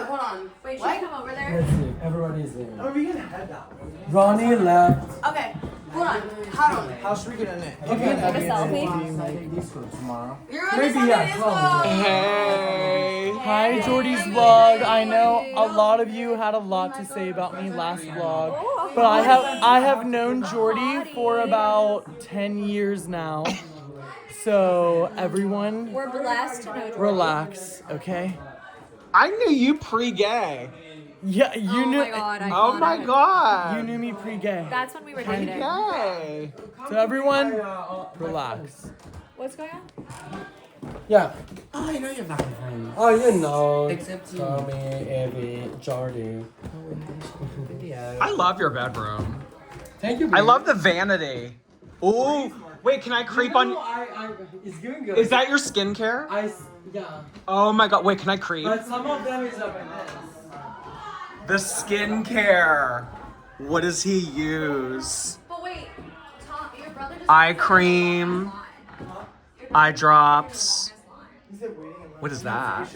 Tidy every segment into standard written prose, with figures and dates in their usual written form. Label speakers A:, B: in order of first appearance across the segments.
A: hold on.
B: Wait, should we come over there?
C: Let's see. Everybody's there.
A: Are we gonna head that way?
C: Ronnie left.
B: Okay, hold on.
A: Hold on. How should we get in it?
B: Take a selfie.
C: Take these for tomorrow.
B: You're on the
C: Hey. Hi, Jordy's vlog. I know a lot of you had a lot to say about me last vlog, but I have known Jordy for about 10 years now. So everyone,
B: We're blessed to know Jordy.
C: relax, okay?
D: I knew you pre-gay.
C: Yeah, you knew.
B: Oh my god, I
D: Oh my god.
C: You knew me pre-gay.
B: That's when we were dating.
D: Gay.
C: So everyone, relax.
B: What's going on?
C: Yeah.
A: Oh, I know you're fucking friends.
C: Oh, you know.
A: Except you.
C: Tommy, Evie, Jordy.
D: I love your bedroom.
C: Thank you.
D: I love the vanity. Ooh, wait, can I creep on?
C: It's doing good.
D: Is that your skincare?
C: Yeah.
D: Oh my god, wait, can I creep?
C: But some of them is up in this.
D: The skincare. What does he use?
B: But wait, Tom, your brother just
D: Eye cream, eye drops. What is that?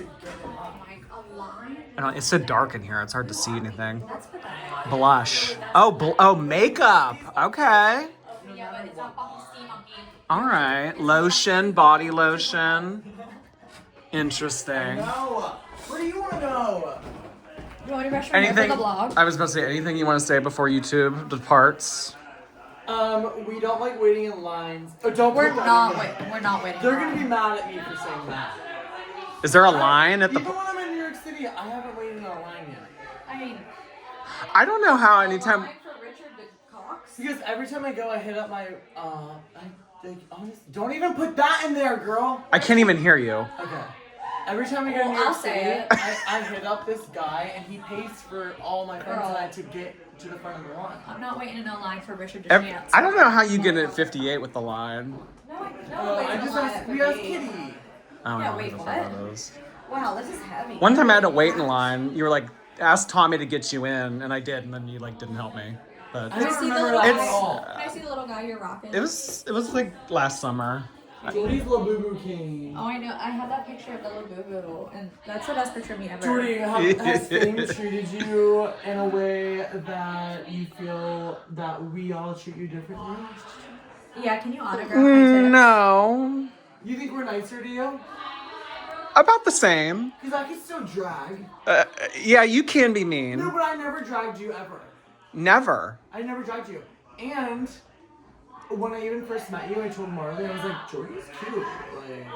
D: I don't, it's so dark in here, it's hard to see anything. Blush. Oh, makeup. Okay. All right, lotion, body lotion. Interesting.
A: No. What do you want to know?
B: You want to brush your hair for
D: Anything?
B: the vlog?
D: I was about to say anything you want to say before YouTube departs.
C: We don't like waiting in lines. Oh, don't.
B: We're not waiting. We're not waiting.
C: They're gonna be mad at me for saying that.
D: Is there a line at the?
C: Even when I'm in New York City, I haven't waited in a line yet.
B: I mean,
D: I don't know how anytime.
B: line for Richard the Cox?
C: Because every time I go, I hit up my honestly, don't even put that in there, girl.
D: I can't even hear you.
C: Okay. Every time I go to New
B: I'll
C: York
B: say
C: City,
B: it.
C: I hit up this guy and he pays for all my friends and I to get to the front of the line.
B: I'm not waiting in a line for Richard to dance.
D: I don't know how you get at 58 with the line.
C: We asked Kitty.
D: I don't
B: Yeah,
D: know
B: wait,
D: what
B: what?
D: that is.
B: Wow, this is heavy.
D: One time I had to wait in line. You were like, ask Tommy to get you in, and I did, and then you like didn't help me. But
C: I don't
B: see the
C: remember
B: little
C: that
D: It's-
C: at all.
B: Can I see the little guy you're rocking?
D: it was like last summer.
C: Jordy's little boo boo king.
B: Oh, I know. I had that picture of the little boo-boo, and that's the best picture of me ever.
C: Jordy, has things treated you in a way that you feel that we all treat you differently?
B: Yeah, can you autograph my tip?
D: No,
C: You think we're nicer to you?
D: about the same.
C: Because I can still drag.
D: Yeah, you can be
C: No,
D: mean.
C: but I never dragged you ever.
D: Never.
C: I never dragged you. And when I even first met you, I told Marley, I was like, Jordy's cute. Like,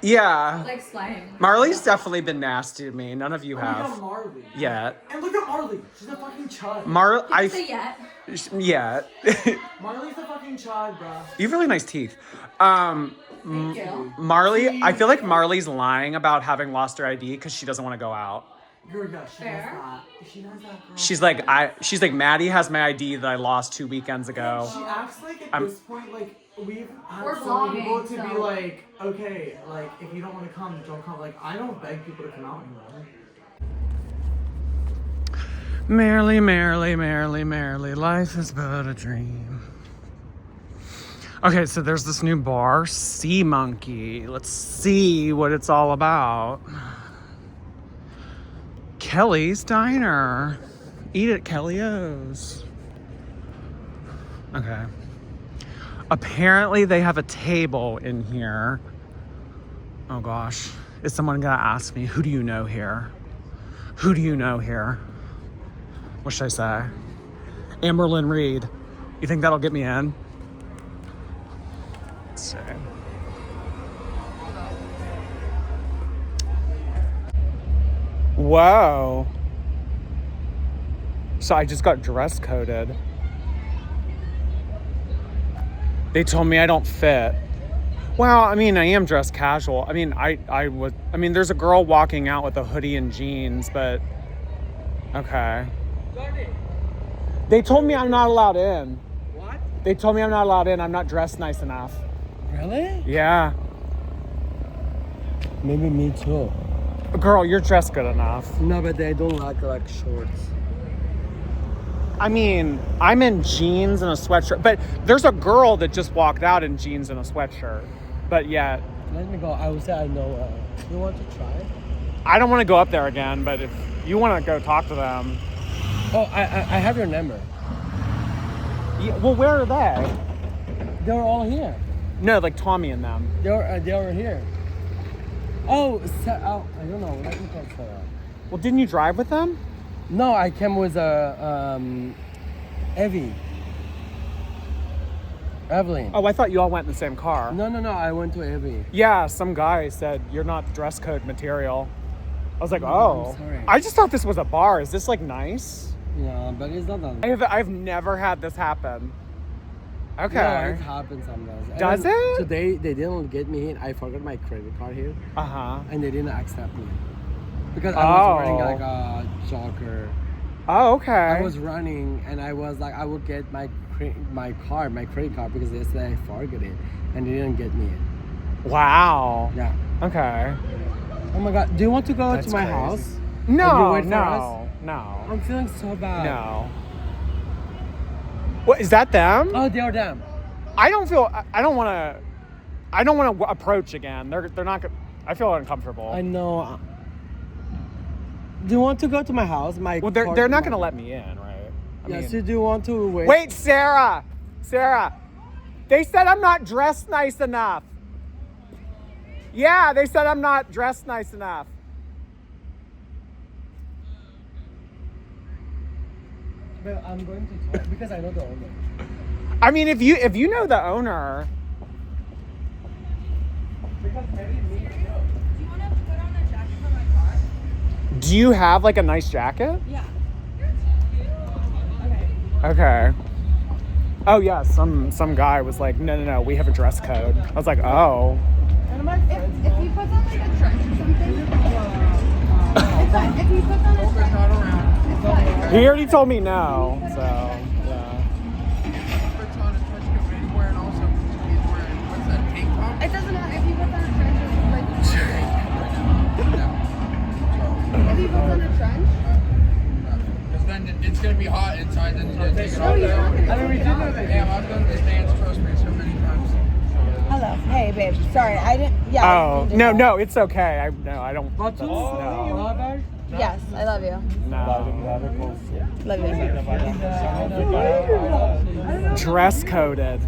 D: Yeah.
B: Like slang.
D: Marley's definitely been nasty to me. None of you
C: look at
D: have
C: Marley.
D: yet.
C: And look at Marley. She's a fucking chud.
B: Can you say yet?
D: Yeah.
C: Marley's a fucking chud, bro.
D: You have really nice teeth.
B: Thank you.
D: Marley, I feel like Marley's lying about having lost her ID because she doesn't want to go out.
C: Girl, yeah, she
B: Fair.
C: does that. She does that, girl.
D: She's like, Maddie has my ID that I lost 2 weekends ago.
C: She acts like at this point, like, we've had
B: We're
C: so many people
B: vlogging,
C: to be
B: so-
C: like, okay, like, if you don't want to come, don't come. Like, I don't beg people to come out anymore.
D: Merrily, merrily, merrily, merrily, life is but a dream. Okay, so there's this new bar, Sea Monkey. Let's see what it's all about. Kelly's Diner. Eat at Kelly O's. Okay. Apparently they have a table in here. Oh gosh. Is someone gonna ask me, who do you know here? Who do you know here? What should I say? Amberlynn Reed. You think that'll get me in? Let's see. Whoa. So I just got dress coded. They told me I don't fit. Well, I mean, I am dressed casual. I mean, there's a girl walking out with a hoodie and jeans, but okay. They told me I'm not allowed in.
C: What?
D: They told me I'm not allowed in. I'm not dressed nice enough.
C: Really?
D: Yeah.
C: Maybe me too.
D: Girl, you're dressed good enough.
C: No, but they don't like shorts.
D: I mean, I'm in jeans and a sweatshirt, but there's a girl that just walked out in jeans and a sweatshirt. But yet,
C: Let me go. I would say I know. You want to try?
D: I don't want to go up there again, but if you want to go talk to them.
E: Oh, I have your number.
D: Yeah, well, where are they?
E: They were all here.
D: No, like Tommy and them.
E: They were here. Oh, I don't know. Let me call Sarah.
D: Well, didn't you drive with them?
E: No, I came with Evie. Evelyn.
D: Oh, I thought you all went in the same car.
E: No. I went to Evie.
D: Yeah, some guy said you're not dress code material. I was like, oh.
E: I'm sorry.
D: I just thought this was a bar. Is this like nice?
E: Yeah, but it's not that.
D: I've never had this happen. Okay.
E: No, it happens sometimes.
D: Does it?
E: Today they didn't get me in. I forgot my credit card here. And they didn't accept me because I was wearing like a jogger.
D: Oh, okay.
E: I was running and I was like, I would get my credit card because they said I forgot it and they didn't get me in.
D: Wow.
E: Yeah.
D: Okay.
E: Oh my God. Do you want to go
D: That's
E: to my
D: crazy.
E: house?
D: No.
E: No. I'm feeling so bad.
D: No. What is that? Them?
E: Oh, they are them.
D: I don't want to approach again. They're not. I feel uncomfortable.
E: I know. Do you want to go to my house?
D: Well, they're not gonna let me in, right?
E: So do you want to wait?
D: Wait, Sarah. They said I'm not dressed nice enough. Yeah, they said I'm not dressed nice enough.
E: But I'm going to talk because I know the owner.
D: I mean, if you know the owner.
E: Because maybe me.
B: Do you want to put on a jacket for my car?
D: Do you have like a nice jacket?
B: Yeah.
D: Okay. Oh yeah, some guy was like, no, we have a dress code. I was like, oh.
B: If he puts on like a trench or something, it's fine. If he puts on a trench, it's fine.
D: He already told me no, so yeah.
B: It doesn't matter if he puts on a trench or like. If he puts on a trench.
A: Because then it's going to be hot inside, then you take it off.
E: I mean, we did know that.
A: Damn, I've done this dance, trust me, so many times.
B: Hello. Hey, babe. Sorry, I didn't. Yeah.
D: Oh no, it's okay. I don't.
E: But
D: No.
B: Yes, I love you.
D: No.
B: Love you.
D: Dress coded.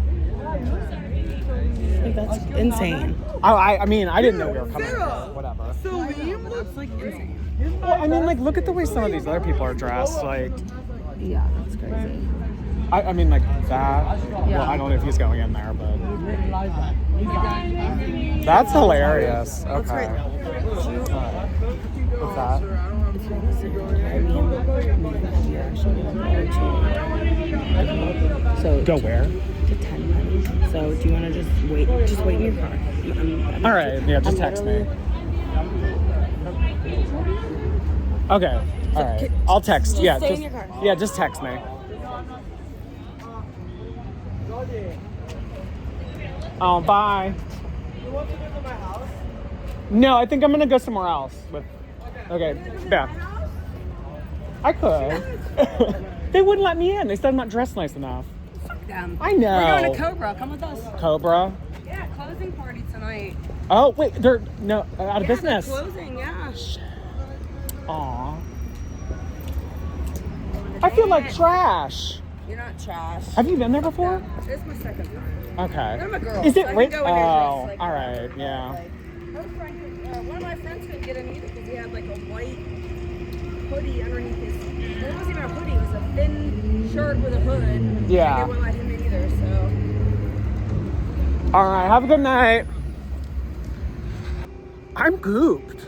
B: That's insane.
D: I mean, I didn't know we were coming here. Whatever.
E: that's like insane.
D: Well, I mean, like, look at the way some of these other people are dressed. Like,
B: Yeah, that's crazy.
D: I mean, like that. Well, I don't know if he's going in there, but that's hilarious. Okay. What's that?
F: So
D: Go where?
F: to 10. So do you want to just wait in your car?
D: All right. Yeah, just text me. Okay. All right. I'll text.
F: Just
D: Yeah.
F: stay in your car.
D: Yeah, just text me. Oh, bye.
E: You want to go to my house?
D: No, I think I'm gonna go somewhere else. Okay. Yeah. I could. They wouldn't let me in. They said I'm not dressed nice enough.
F: Fuck them.
D: I know.
F: We're going to Cobra. Come with us.
D: Cobra.
F: Yeah, closing party tonight.
D: Oh wait, they're out of business.
F: They're closing, yeah.
D: Aw. I feel like trash.
F: You're not trash.
D: Have you been there before?
F: This is my second time.
D: Okay.
F: I'm a girl.
D: Is
F: so
D: it
F: I
D: right?
F: can go in there
D: Oh,
F: dressed like
D: all
F: that.
D: right. Yeah.
F: Like, I was trying to, one of my friends couldn't get in either because he had like a white hoodie underneath his. Well, it wasn't even a hoodie. It was a thin shirt with a hood.
D: Yeah.
F: And they wouldn't let him in either. So.
D: All right. Have a good night. I'm gooped.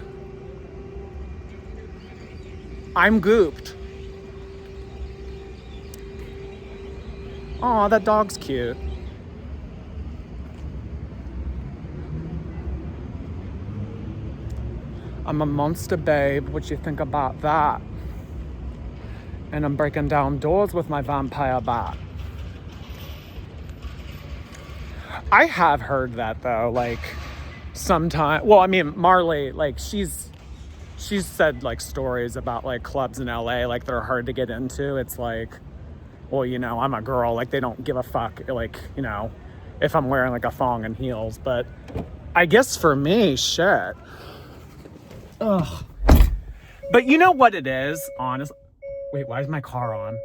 D: Aw, that dog's cute. I'm a monster babe. What you think about that? And I'm breaking down doors with my vampire bat. I have heard that though, like sometime. Well, I mean, Marley, like she's said like stories about like clubs in LA, like they're hard to get into. It's like, well, you know, I'm a girl, like they don't give a fuck, like, you know, if I'm wearing like a thong and heels. But I guess for me, shit. Ugh. But you know what it is, honestly. Wait, why is my car on?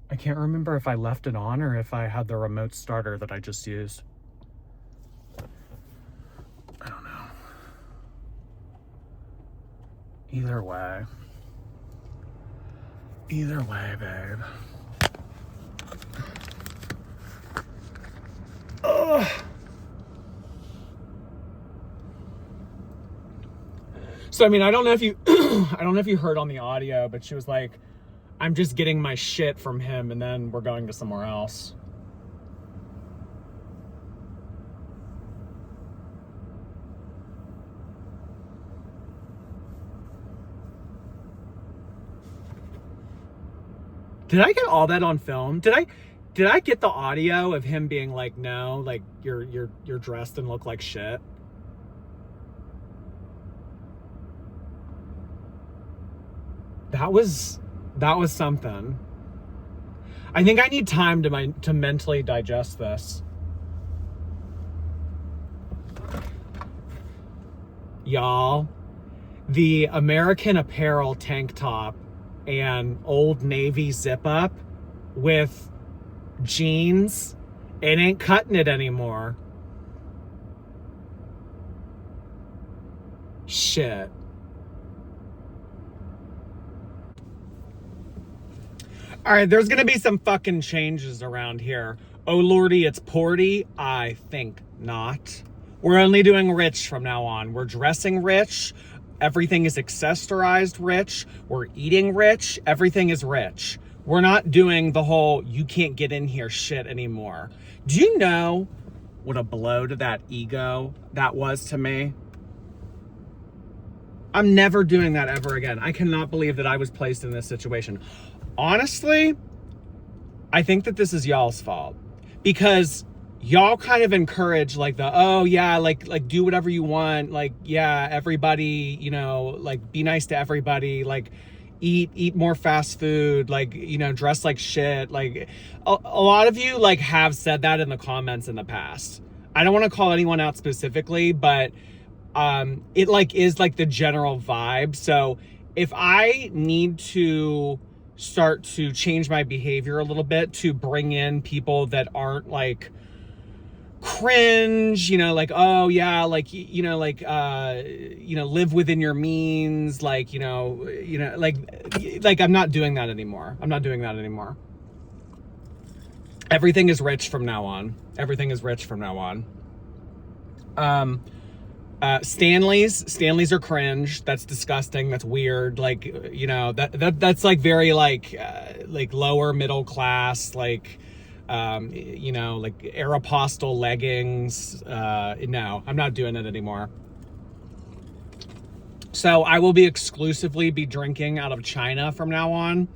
D: I can't remember if I left it on or if I had the remote starter that I just used. I don't know. Either way. Either way, babe. Ugh. So, I mean, I don't know if you, I don't know if you heard on the audio, but she was like, I'm just getting my shit from him and then we're going to somewhere else. Did I get all that on film? Did I get the audio of him being like, no, like you're dressed and look like shit? That was something. I think I need time to mentally digest this. Y'all, the American Apparel tank top and Old Navy zip up with jeans, it ain't cutting it anymore. Shit. All right, there's gonna be some fucking changes around here. Oh Lordy, it's Porty? I think not. We're only doing rich from now on. We're dressing rich. Everything is accessorized rich. We're eating rich. Everything is rich. We're not doing the whole you can't get in here shit anymore. Do you know what a blow to that ego that was to me? I'm never doing that ever again. I cannot believe that I was placed in this situation. Honestly, I think that this is y'all's fault because y'all kind of encourage like the, oh yeah, like do whatever you want. Like, yeah, everybody, you know, like be nice to everybody, like eat more fast food, like, you know, dress like shit. Like a lot of you like have said that in the comments in the past. I don't want to call anyone out specifically, but it like is like the general vibe. So if I need to start to change my behavior a little bit to bring in people that aren't like cringe, you know, like, oh yeah, like, you know, like, you know, live within your means, like, you know, like I'm not doing that anymore. I'm not doing that anymore. Everything is rich from now on. Everything is rich from now on. Stanleys are cringe. That's disgusting. That's weird. Like, you know, that's like very like lower middle class, like, you know, like Aeropostale leggings. No, I'm not doing it anymore. So I will be exclusively drinking out of China from now on.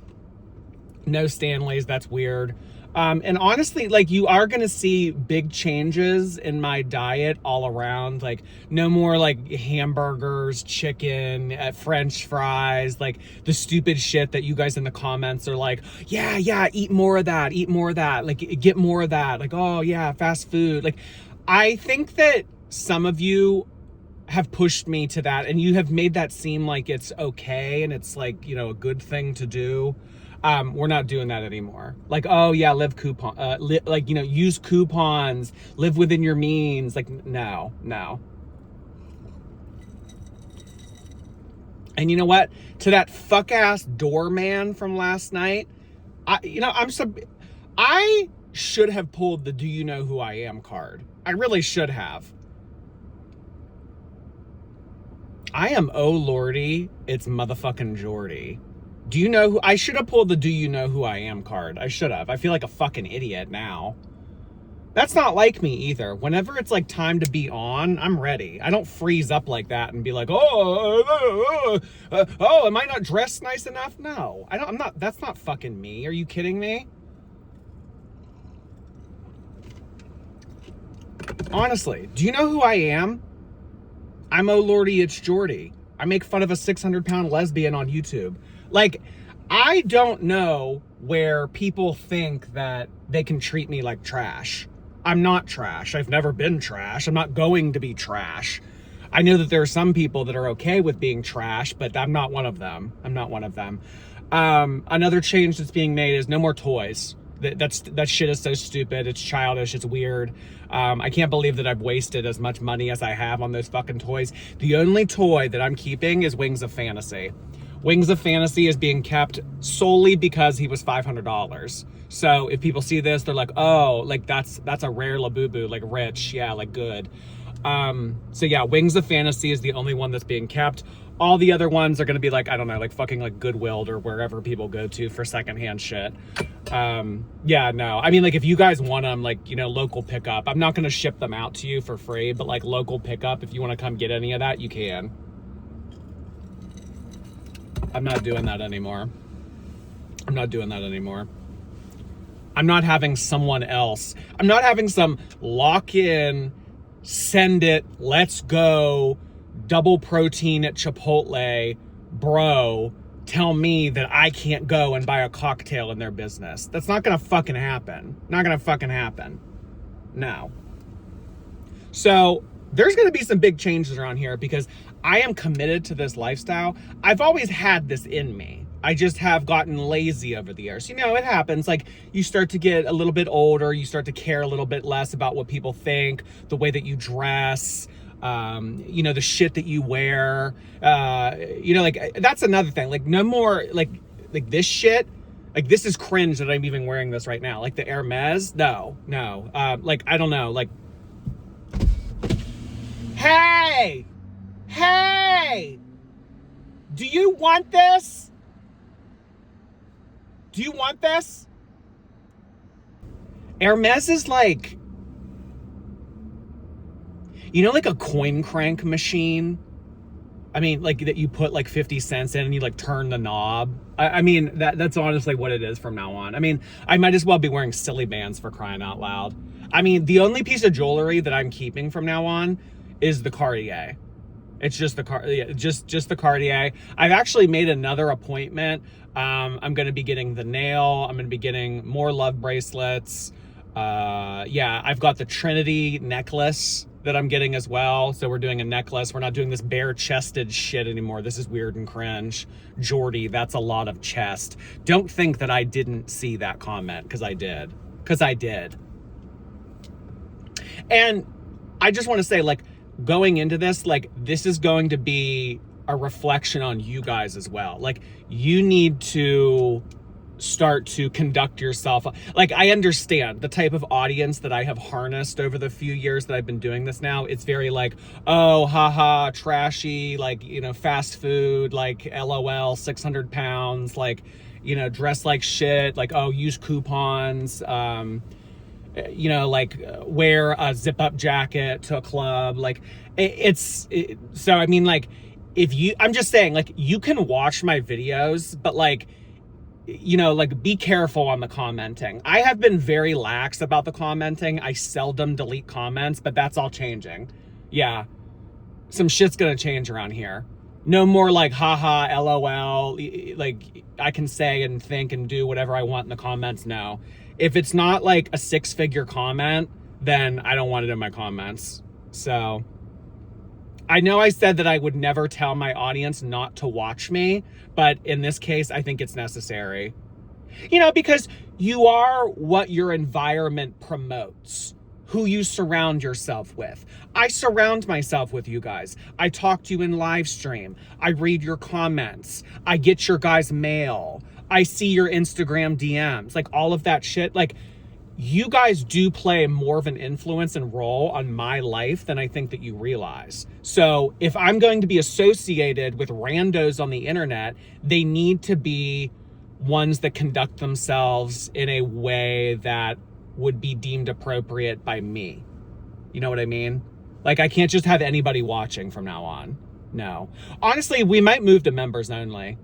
D: No Stanleys. That's weird. And honestly, like you are going to see big changes in my diet all around, like no more like hamburgers, chicken, French fries, like the stupid shit that you guys in the comments are like, yeah, eat more of that, like get more of that. Like, oh yeah, fast food. Like, I think that some of you have pushed me to that and you have made that seem like it's okay. And it's like, you know, a good thing to do. We're not doing that anymore. Like, oh yeah, like, you know, use coupons, live within your means. Like, no. And you know what? To that fuck ass doorman from last night, I should have pulled the "Do you know who I am" card. I really should have. I am Lordy, it's motherfucking Jordy. Do you know who I should have pulled the "Do you know who I am" card? I should have. I feel like a fucking idiot now. That's not like me either. Whenever it's like time to be on, I'm ready. I don't freeze up like that and be like, oh, am I not dressed nice enough? No, I'm not. That's not fucking me. Are you kidding me? Honestly, do you know who I am? I'm OhLordyitsJordy. I make fun of a 600-pound lesbian on YouTube. Like, I don't know where people think that they can treat me like trash. I'm not trash. I've never been trash. I'm not going to be trash. I know that there are some people that are okay with being trash, but I'm not one of them. I'm not one of them. Another change that's being made is no more toys. That shit is so stupid. It's childish. It's weird. I can't believe that I've wasted as much money as I have on those fucking toys. The only toy that I'm keeping is Wings of Fantasy. Wings of Fantasy is being kept solely because he was $500. So if people see this, they're like, oh, like that's a rare Labubu, like rich, yeah, like good. So yeah, Wings of Fantasy is the only one that's being kept. All the other ones are gonna be like, I don't know, like fucking like Goodwill or wherever people go to for secondhand shit. Yeah, no, I mean, like if you guys want them, like, you know, local pickup, I'm not gonna ship them out to you for free, but like local pickup, if you wanna come get any of that, you can. I'm not doing that anymore. I'm not doing that anymore. I'm not having someone else. I'm not having some lock in, send it, let's go, double protein at Chipotle, bro, tell me that I can't go and buy a cocktail in their business. That's not gonna fucking happen. Not gonna fucking happen. No. So there's gonna be some big changes around here because I am committed to this lifestyle. I've always had this in me. I just have gotten lazy over the years. You know, it happens. Like, you start to get a little bit older, you start to care a little bit less about what people think, the way that you dress, you know, the shit that you wear. You know, like, that's another thing. Like, no more, like this shit. Like, this is cringe that I'm even wearing this right now. Like, the Hermes, no. Like, I don't know, like, hey! Do you want this? Do you want this? Hermes is like, you know, like a coin crank machine? I mean, like that you put like 50 cents in and you like turn the knob. I mean, that's honestly what it is from now on. I mean, I might as well be wearing silly bands for crying out loud. I mean, the only piece of jewelry that I'm keeping from now on is the Cartier. It's just the just the Cartier. I've actually made another appointment. I'm going to be getting the nail. I'm going to be getting more love bracelets. Yeah, I've got the Trinity necklace that I'm getting as well. So we're doing a necklace. We're not doing this bare-chested shit anymore. This is weird and cringe. Jordy, that's a lot of chest. Don't think that I didn't see that comment, because I did. Because I did. And I just want to say, like, going into this, like, this is going to be a reflection on you guys as well. Like, you need to start to conduct yourself. Like, I understand the type of audience that I have harnessed over the few years that I've been doing this now. It's very like, oh, haha, trashy, like, you know, fast food, like, LOL, 600 pounds, like, you know, dress like shit, like, oh, use coupons, you know, like, wear a zip up jacket to a club. Like, so I mean, like, I'm just saying, like, you can watch my videos, but like, you know, like, be careful on the commenting. I have been very lax about the commenting. I seldom delete comments, but that's all changing. Yeah, some shit's gonna change around here. No more like, haha, LOL, like, I can say and think and do whatever I want in the comments. No. If it's not like a 6-figure comment, then I don't want it in my comments. So I know I said that I would never tell my audience not to watch me, but in this case, I think it's necessary. You know, because you are what your environment promotes, who you surround yourself with. I surround myself with you guys. I talk to you in live stream. I read your comments. I get your guys' mail. I see your Instagram DMs, like all of that shit. Like, you guys do play more of an influence and role on my life than I think that you realize. So if I'm going to be associated with randos on the internet, they need to be ones that conduct themselves in a way that would be deemed appropriate by me. You know what I mean? Like, I can't just have anybody watching from now on. No. Honestly, we might move to members only.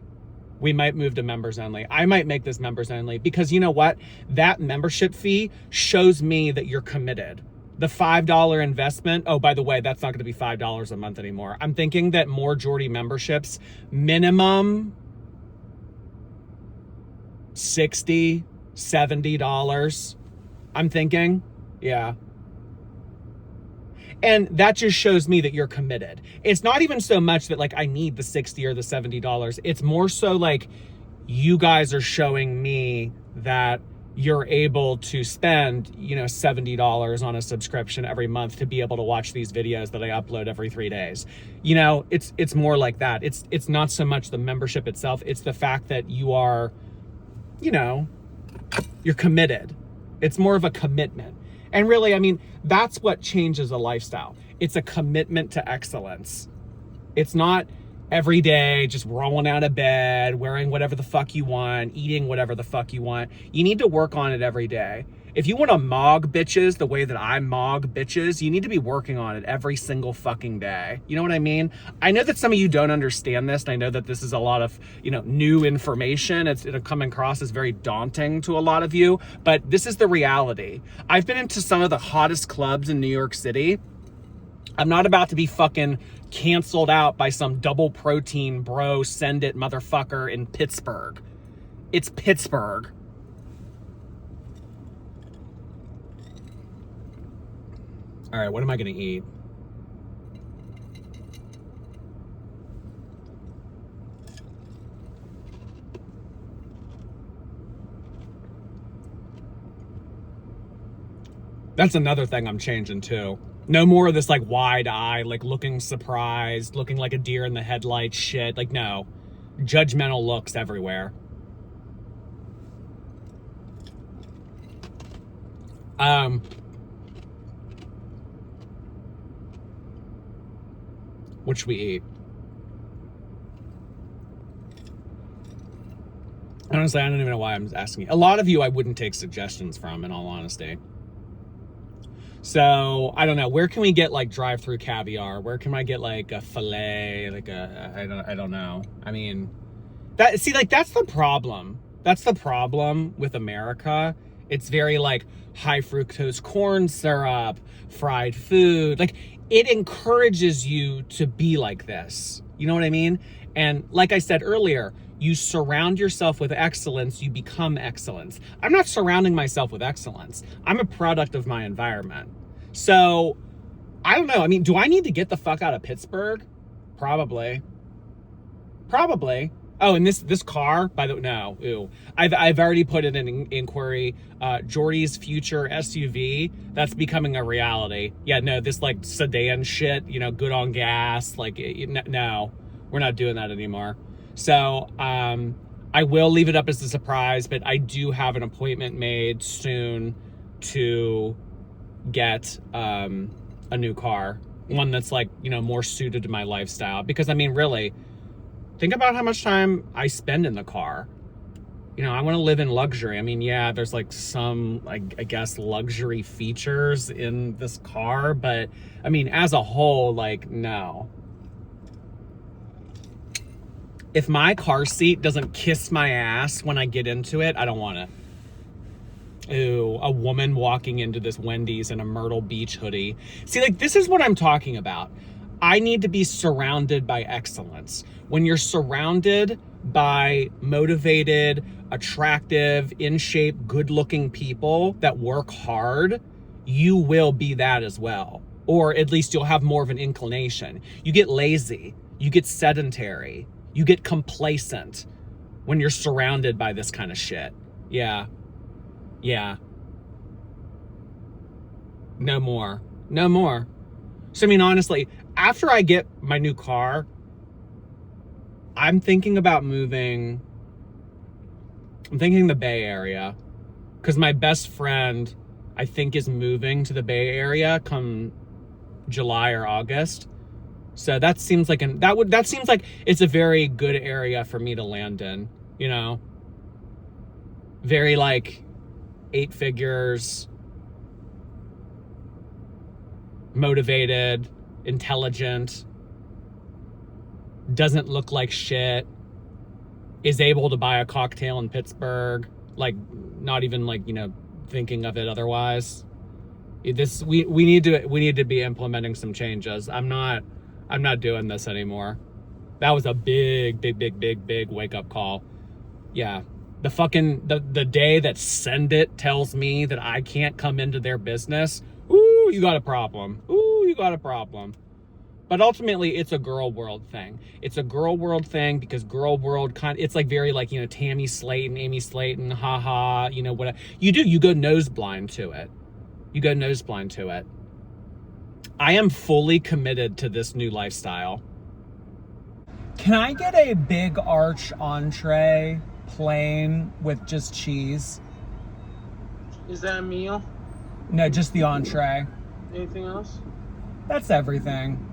D: We might move to members only. I might make this members only, because you know what? That membership fee shows me that you're committed. The $5 investment, oh, by the way, that's not going to be $5 a month anymore. I'm thinking that more Jordy memberships, minimum $60, $70. I'm thinking, yeah. And that just shows me that you're committed. It's not even so much that like I need the $60 or the $70. It's more so like you guys are showing me that you're able to spend, you know, $70 on a subscription every month to be able to watch these videos that I upload every 3 days. You know, it's more like that. It's not so much the membership itself. It's the fact that you are, you know, you're committed. It's more of a commitment. And really, I mean, that's what changes a lifestyle. It's a commitment to excellence. It's not every day just rolling out of bed, wearing whatever the fuck you want, eating whatever the fuck you want. You need to work on it every day. If you want to mog bitches the way that I mog bitches, you need to be working on it every single fucking day. You know what I mean? I know that some of you don't understand this, and I know that this is a lot of, you know, new information. It'll come across as very daunting to a lot of you, but this is the reality. I've been into some of the hottest clubs in New York City. I'm not about to be fucking canceled out by some double protein bro send it motherfucker in Pittsburgh. It's Pittsburgh. All right, what am I gonna eat? That's another thing I'm changing too. No more of this like wide eye, like looking surprised, looking like a deer in the headlights shit. Like, no. Judgmental looks everywhere. What should we eat? Honestly, I don't even know why I'm asking you. A lot of you I wouldn't take suggestions from, in all honesty. So, I don't know. Where can we get like drive-through caviar? Where can I get like a filet? Like I don't know. I mean, that's the problem. That's the problem with America. It's very like high fructose corn syrup, fried food. Like it encourages you to be like this. You know what I mean? And like I said earlier, you surround yourself with excellence, you become excellence. I'm not surrounding myself with excellence. I'm a product of my environment. So, I don't know. I mean, do I need to get the fuck out of Pittsburgh? Probably. Oh, and this car, by the way, no, ew. I've already put in an inquiry. Jordy's future SUV, that's becoming a reality. Yeah, no, this like sedan shit, you know, good on gas. Like, no, we're not doing that anymore. So, I will leave it up as a surprise, but I do have an appointment made soon to get a new car. One that's like, you know, more suited to my lifestyle. Because, I mean, really, think about how much time I spend in the car. You know, I want to live in luxury. I mean, yeah, there's like some, I guess, luxury features in this car. But, I mean, as a whole, like, no. If my car seat doesn't kiss my ass when I get into it, I don't want it. Ooh, a woman walking into this Wendy's in a Myrtle Beach hoodie. See, like, this is what I'm talking about. I need to be surrounded by excellence. When you're surrounded by motivated, attractive, in shape, good-looking people that work hard, you will be that as well. Or at least you'll have more of an inclination. You get lazy. You get sedentary. You get complacent when you're surrounded by this kind of shit. Yeah. No more. So, I mean, honestly, after I get my new car, I'm thinking about moving. I'm thinking the Bay Area. Because my best friend, I think, is moving to the Bay Area come July or August. So that seems like that seems like it's a very good area for me to land in, you know. Very like 8 figures, motivated, intelligent, doesn't look like shit, is able to buy a cocktail in Pittsburgh, like not even like, you know, thinking of it otherwise. We need to be implementing some changes. I'm not doing this anymore. That was a big wake up call. Yeah. The day that Send It tells me that I can't come into their business, ooh, you got a problem. Ooh, you got a problem. But ultimately, it's a girl world thing. It's a girl world thing because girl world it's like very like, you know, Tammy Slayton, Amy Slayton, haha, you know, what you go nose blind to it. You go nose blind to it. I am fully committed to this new lifestyle. Can I get a big arch entree, plain, with just cheese?
G: Is that a meal?
D: No, just the entree.
G: Anything else?
D: That's everything.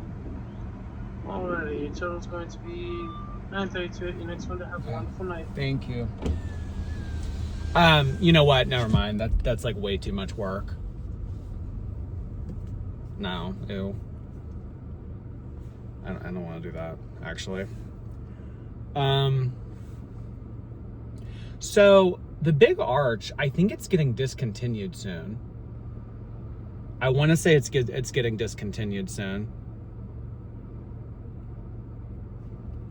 G: Alrighty, your total's going to be $9.32. Your next one to have a wonderful night.
D: Thank you. You know what? Never mind. That's like way too much work. No, ew. I don't want to do that, actually. So the big arch, I think it's getting discontinued soon. I want to say it's getting discontinued soon.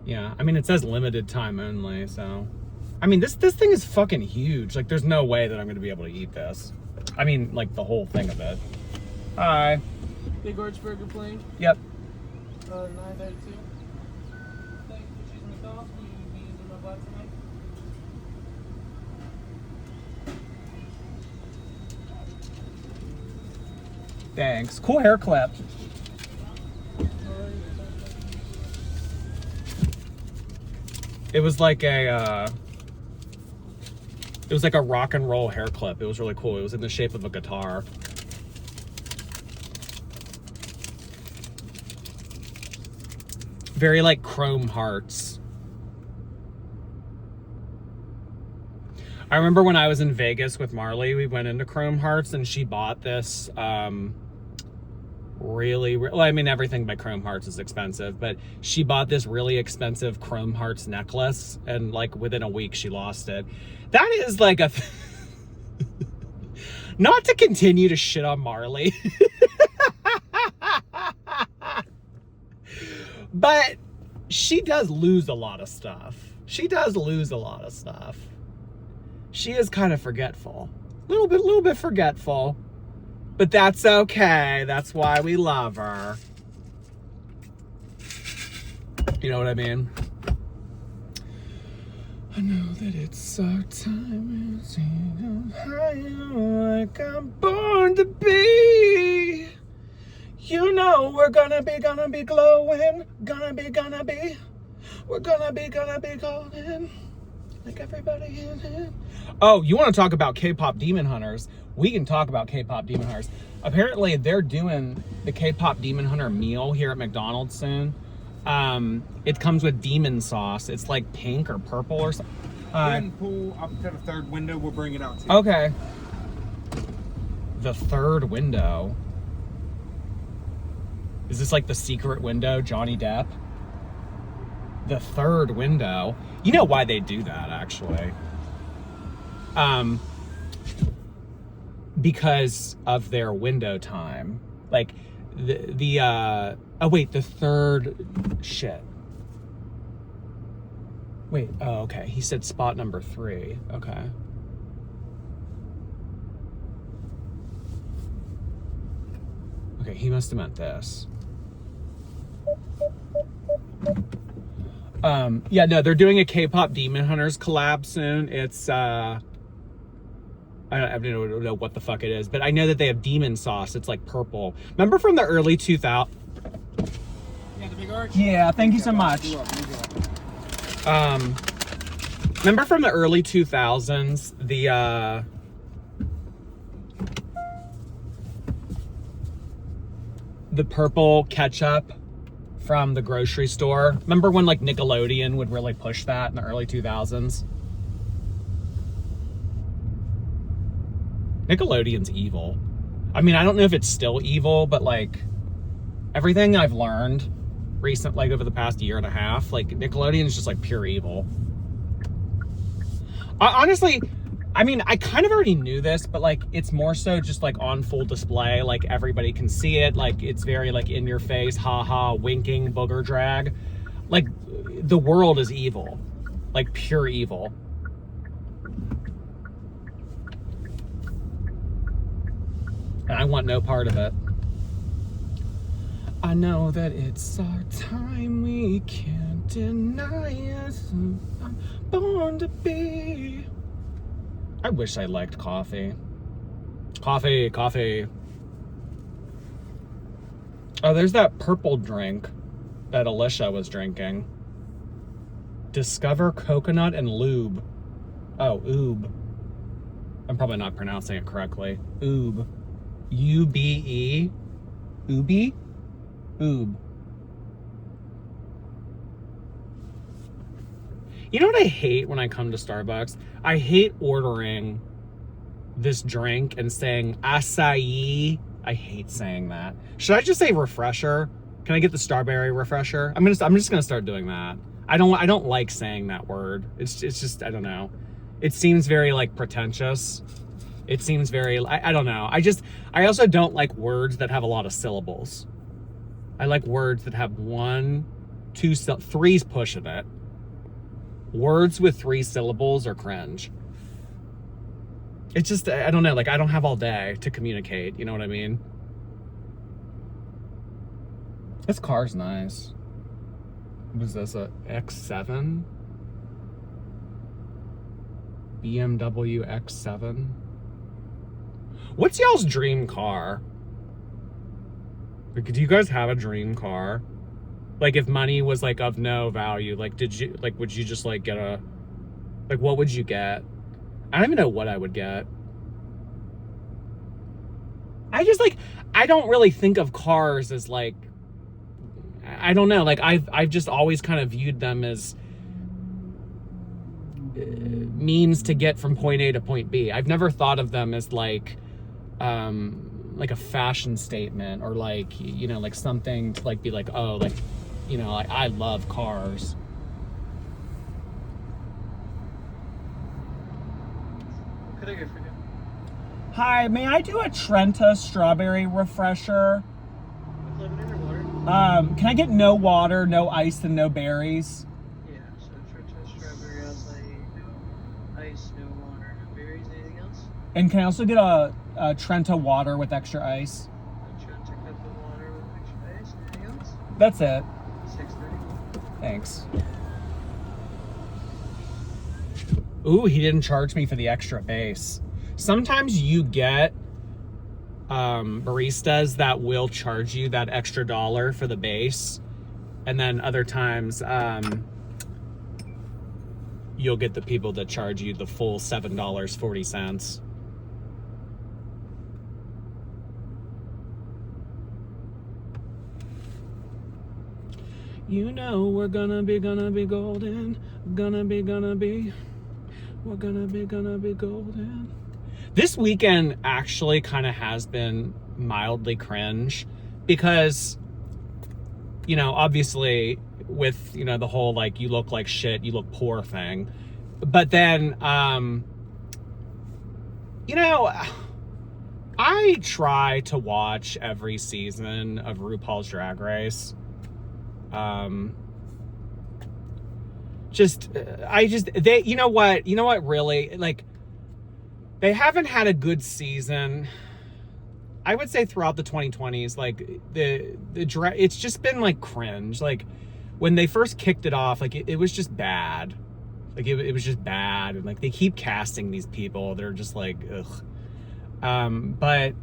D: Yeah, I mean, it says limited time only, so. I mean, this thing is fucking huge. Like, there's no way that I'm going to be able to eat this. I mean, like, the whole thing of it. Hi.
G: Big arch burger plain.
D: Yep.
G: $9.32. Thank you for choosing McDonald's. Will you be using my black tonight?
D: Thanks. Cool hair clip. It was like a rock and roll hair clip. It was really cool. It was in the shape of a guitar. Very like chrome hearts. I remember when I was in Vegas with Marley, we went into Chrome Hearts and she bought this well, I mean, everything by Chrome Hearts is expensive, but she bought this really expensive Chrome Hearts necklace and like within a week she lost it. That is like a not to continue to shit on Marley. But she does lose a lot of stuff. She is kind of forgetful. A little bit forgetful. But that's okay. That's why we love her. You know what I mean? I know that it's our time. Like I'm born to be. You know we're gonna be glowing. We're gonna be golden. Like everybody in here. Oh, you want to talk about K-pop demon hunters? We can talk about K-pop demon hunters. Apparently, they're doing the K-pop demon hunter meal here at McDonald's soon. It comes with demon sauce. It's like pink or purple or something.
H: Go ahead and pull up to the third window. We'll bring it out to you.
D: Okay. The third window. Is this like the secret window, Johnny Depp? The third window. You know why they do that, actually. Because of their window time. Like, oh wait, the third, shit. Wait, oh, okay. He said spot number 3, okay. Okay, he must have meant this. Yeah, no, they're doing a K-pop Demon Hunters collab soon. It's, I don't know what the fuck it is, but I know that they have demon sauce. It's like purple. Remember from the early 2000s?
G: Yeah, the big arch?
D: Yeah, thank you so much. Remember from the early 2000s, the purple ketchup from the grocery store? Remember when like Nickelodeon would really push that in the early 2000s? Nickelodeon's evil. I mean, I don't know if it's still evil, but like everything I've learned recently, like over the past year and a half, like Nickelodeon is just like pure evil. Honestly, I mean, I kind of already knew this, but like it's more so just like on full display, like everybody can see it, like it's very like in your face, haha, winking, booger drag. Like the world is evil, like pure evil. And I want no part of it. I know that it's our time, we can't deny it. I'm born to be. I wish I liked coffee. Coffee. Oh, there's that purple drink that Alicia was drinking. Discover coconut and lube. Oh, oob. I'm probably not pronouncing it correctly. Oob. U-B-E. Ooby? Oob. You know what I hate when I come to Starbucks? I hate ordering this drink and saying acai. I hate saying that. Should I just say refresher? Can I get the strawberry refresher? I'm just gonna start doing that. I don't like saying that word. It's just, I don't know. It seems very like pretentious. It seems very, I don't know. I also don't like words that have a lot of syllables. I like words that have 1, 2, 3's pushing it. Words with 3 syllables are cringe. It's just, I don't know, like I don't have all day to communicate, you know what I mean? This car's nice. Was this a X7? BMW X7? What's y'all's dream car? Like, do you guys have a dream car? Like, if money was like of no value, like, would you just like get a, like, what would you get? I don't even know what I would get. I don't really think of cars as like, I don't know, like I've just always kind of viewed them as means to get from point A to point B. I've never thought of them as like a fashion statement or like, you know, like something to like be like, oh, like, you know, like I love cars.
G: What could I get for you?
D: Hi, may I do a Trenta strawberry refresher?
G: With lemonade or water?
D: Can I get no water, no ice, and no berries?
G: Yeah, so Trenta strawberry acai, no ice, no water, no berries. Anything else?
D: And can I also get a Trenta water with extra ice?
G: A Trenta cup of water with extra ice. Anything else?
D: That's it.
G: 6:30.
D: Thanks. Ooh, he didn't charge me for the extra base. Sometimes you get baristas that will charge you that extra $1 for the base, and then other times you'll get the people that charge you the full $7.40. You know we're gonna be golden, gonna be, we're gonna be golden. This weekend actually kind of has been mildly cringe because, you know, obviously with, you know, the whole like you look like shit, you look poor thing. But then, you know, I try to watch every season of RuPaul's Drag Race. You know what really, like, they haven't had a good season, I would say, throughout the 2020s. Like it's just been like cringe. Like when they first kicked it off, like it was just bad. Like it was just bad. And like they keep casting these people. They're just like, ugh. But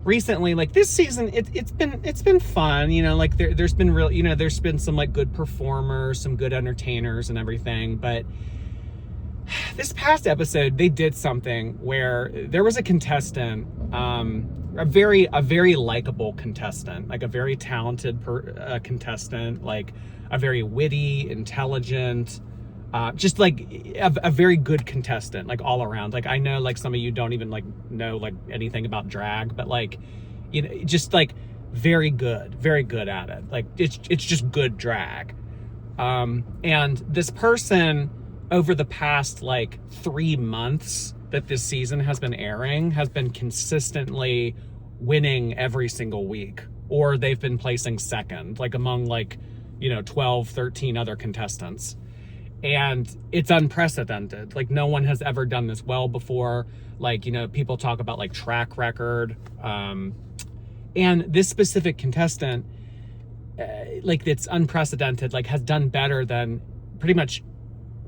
D: recently, like this season, it's been fun. You know, like there's been real, you know, there's been some like good performers, some good entertainers and everything. But this past episode, they did something where there was a contestant, a very likable contestant, like a very talented contestant, like a very witty, intelligent, just like a very good contestant, like all around. Like I know, like some of you don't even like know like anything about drag, but like, you know, just like very good at it. Like it's just good drag. And this person, over the past like 3 months that this season has been airing, has been consistently winning every single week, or they've been placing second, like among like, you know, 12, 13 other contestants. And it's unprecedented. Like no one has ever done this well before. Like, you know, people talk about like track record. And this specific contestant, like it's unprecedented, like has done better than pretty much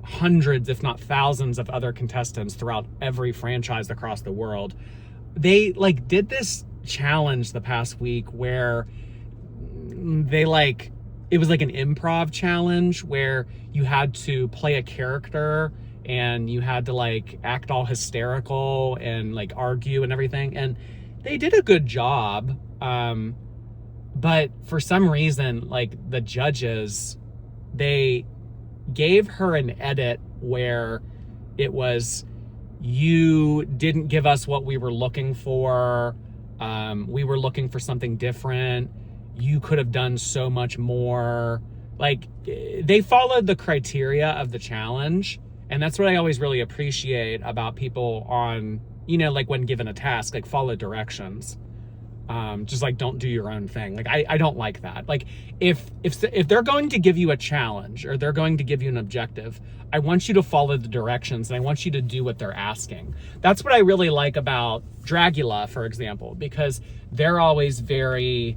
D: hundreds, if not thousands of other contestants throughout every franchise across the world. They like did this challenge the past week where they like, it was like an improv challenge where you had to play a character and you had to like act all hysterical and like argue and everything. And they did a good job. But for some reason, like the judges, they gave her an edit where it was, you didn't give us what we were looking for. We were looking for something different. You could have done so much more. Like they followed the criteria of the challenge. And that's what I always really appreciate about people on, you know, like when given a task, like follow directions. Just like don't do your own thing. Like I don't like that. Like if they're going to give you a challenge or they're going to give you an objective, I want you to follow the directions and I want you to do what they're asking. That's what I really like about Dragula, for example, because they're always very,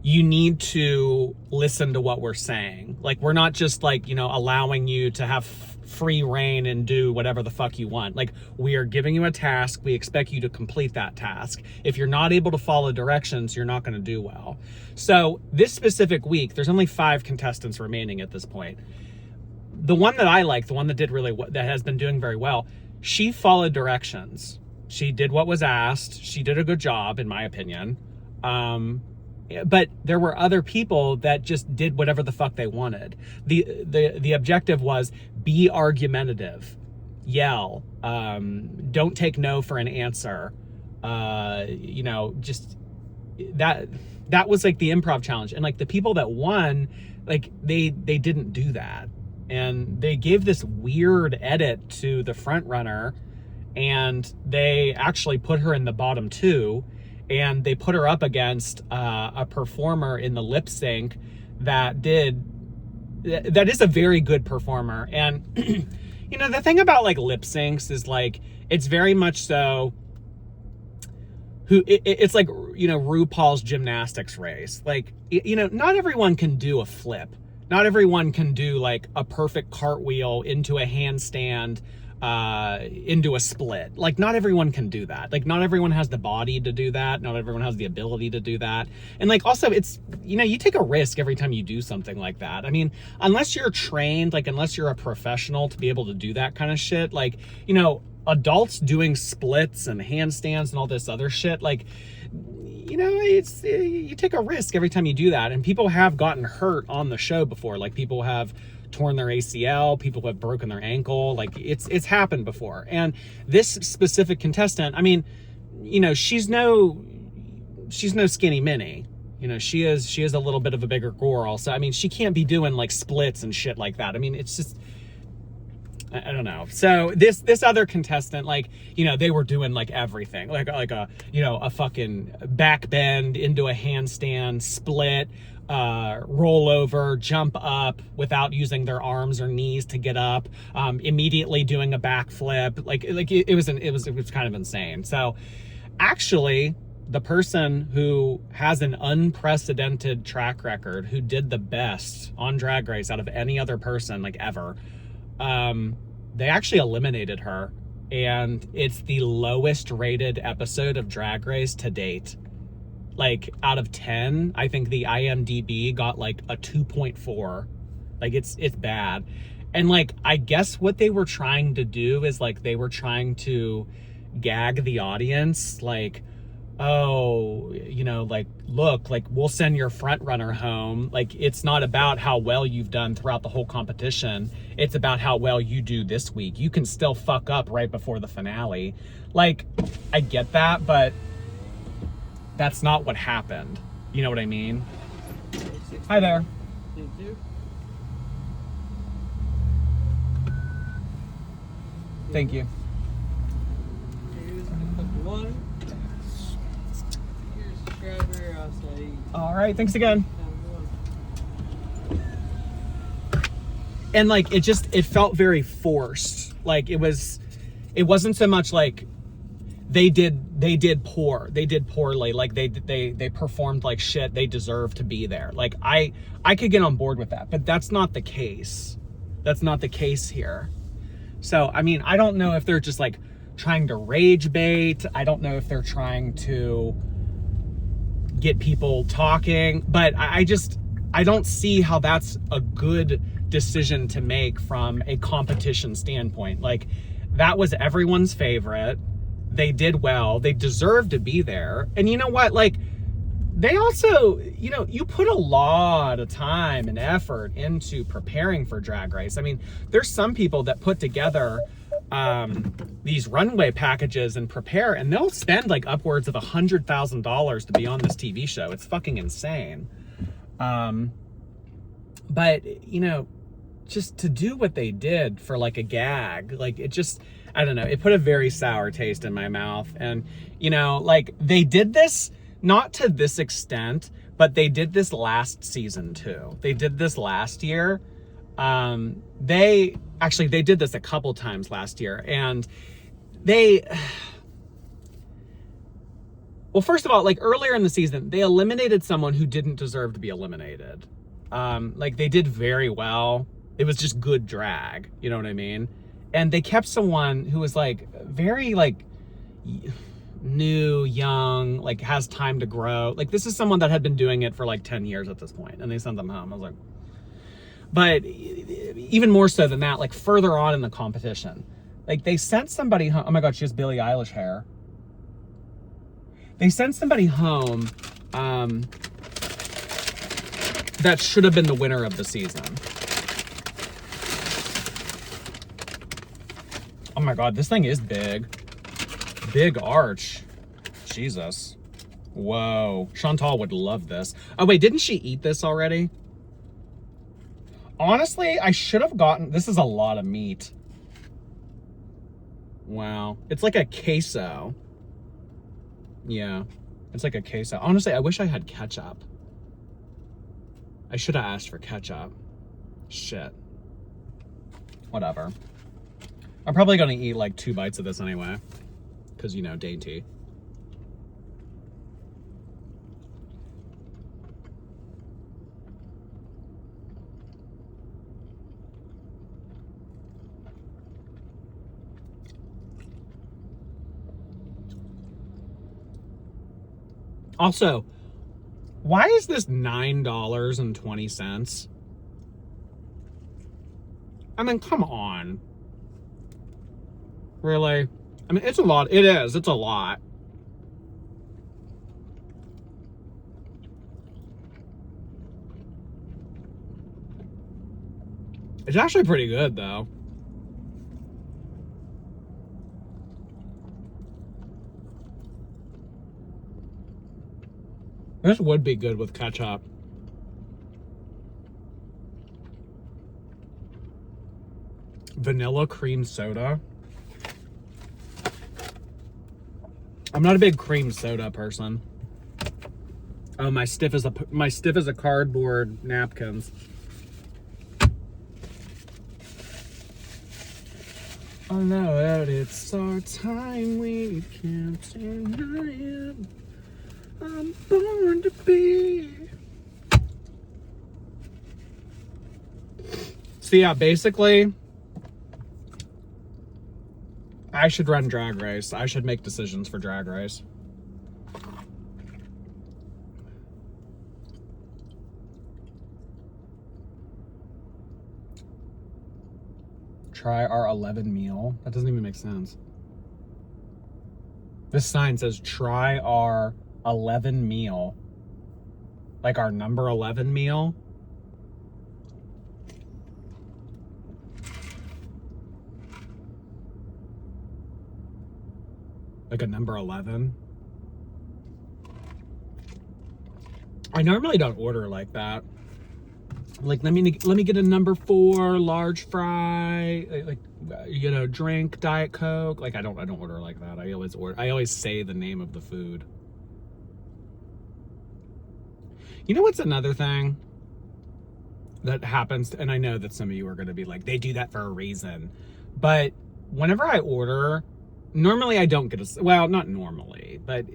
D: you need to listen to what we're saying. Like we're not just like, you know, allowing you to have free reign and do whatever the fuck you want. Like we are giving you a task. We expect you to complete that task. If you're not able to follow directions, you're not going to do well. So this specific week, there's only 5 contestants remaining at this point. The one that I like, the one that did really that has been doing very well, she followed directions. She did what was asked. She did a good job, in my opinion. But there were other people that just did whatever the fuck they wanted. The objective was be argumentative, yell, don't take no for an answer. You know, just that was like the improv challenge. And like the people that won, like they didn't do that. And they gave this weird edit to the front runner and they actually put her in the bottom 2. And they put her up against a performer in the lip sync that is a very good performer. And, you know, the thing about like lip syncs is like, it's very much so it's like, you know, RuPaul's gymnastics race. Like, you know, not everyone can do a flip. Not everyone can do like a perfect cartwheel into a handstand, into a split. Like not everyone can do that. Like not everyone has the body to do that. Not everyone has the ability to do that. And like also it's, you know, you take a risk every time you do something like that. I mean, unless you're trained, like unless you're a professional to be able to do that kind of shit, like, you know, adults doing splits and handstands and all this other shit, like, you know, it's, you take a risk every time you do that. And people have gotten hurt on the show before. Like people have torn their ACL, people have broken their ankle, like it's happened before. And this specific contestant, I mean, you know, she's no skinny mini. You know, she is a little bit of a bigger girl. So I mean, she can't be doing like splits and shit like that. I mean, it's just, I don't know. So this other contestant, like, you know, they were doing like everything, like a, you know, a fucking back bend into a handstand, split, roll over, jump up without using their arms or knees to get up, immediately doing a backflip. Like it was kind of insane. So actually the person who has an unprecedented track record, who did the best on Drag Race out of any other person like ever, they actually eliminated her, and it's the lowest rated episode of Drag Race to date. Like out of 10, I think the IMDb got like a 2.4. Like it's bad. And like, I guess what they were trying to do is like, they were trying to gag the audience. Like, oh, you know, like, look, like we'll send your front runner home. Like, it's not about how well you've done throughout the whole competition. It's about how well you do this week. You can still fuck up right before the finale. Like, I get that, but that's not what happened. You know what I mean? Hi there.
E: Thank you.
D: Thank you.
E: Here's a cup of water. Here's a strawberry acai.
D: All right, thanks again. And like, it felt very forced. Like it wasn't so much like they did poorly. Like they performed like shit. They deserve to be there. Like I could get on board with that, but that's not the case. That's not the case here. So, I mean, I don't know if they're just like trying to rage bait. I don't know if they're trying to get people talking, but I don't see how that's a good decision to make from a competition standpoint. Like, that was everyone's favorite. They did well. They deserve to be there. And you know what? Like, they also, you know, you put a lot of time and effort into preparing for Drag Race. I mean, there's some people that put together these runway packages and prepare, and they'll spend like upwards of $100,000 to be on this TV show. It's fucking insane. But, you know, just to do what they did for like a gag, like it just, I don't know, it put a very sour taste in my mouth. And, you know, like they did this, not to this extent, but they did this last season too. They did this last year. They did this a couple times last year, and well, first of all, like earlier in the season, they eliminated someone who didn't deserve to be eliminated. Like they did very well. It was just good drag, you know what I mean? And they kept someone who was like very like new, young, like has time to grow. Like this is someone that had been doing it for like 10 years at this point, and they sent them home. I was like, but even more so than that, like further on in the competition, like they sent somebody home. Oh my God, she has Billie Eilish hair. They sent somebody home that should have been the winner of the season. Oh my God, this thing is big. Big arch. Jesus. Whoa. Chantal would love this. Oh wait, didn't she eat this already? Honestly, I should have gotten, this is a lot of meat. Wow. It's like a queso. Yeah, it's like a queso. Honestly, I wish I had ketchup. I should have asked for ketchup. Shit. Whatever. I'm probably gonna eat like 2 bites of this anyway. Because, you know, dainty. Also, why is this $9.20? I mean, come on. Really? I mean, it's a lot. It is. It's a lot. It's actually pretty good, though. This would be good with ketchup. Vanilla cream soda. I'm not a big cream soda person. Oh, my stiff as a cardboard napkins. I know that it's our time, we can't deny it. I'm born to be. So yeah, basically, I should run Drag Race. I should make decisions for Drag Race. Try our 11 meal. That doesn't even make sense. This sign says try our 11 meal. Like our number 11 meal. Like a number 11. I normally don't order like that. Like, let me get a number 4 large fry, like, you know, drink Diet Coke. Like, I don't order like that. I always say the name of the food. You know what's another thing that happens, and I know that some of you are going to be like, they do that for a reason, but whenever I order Normally I don't get a, well, not normally, but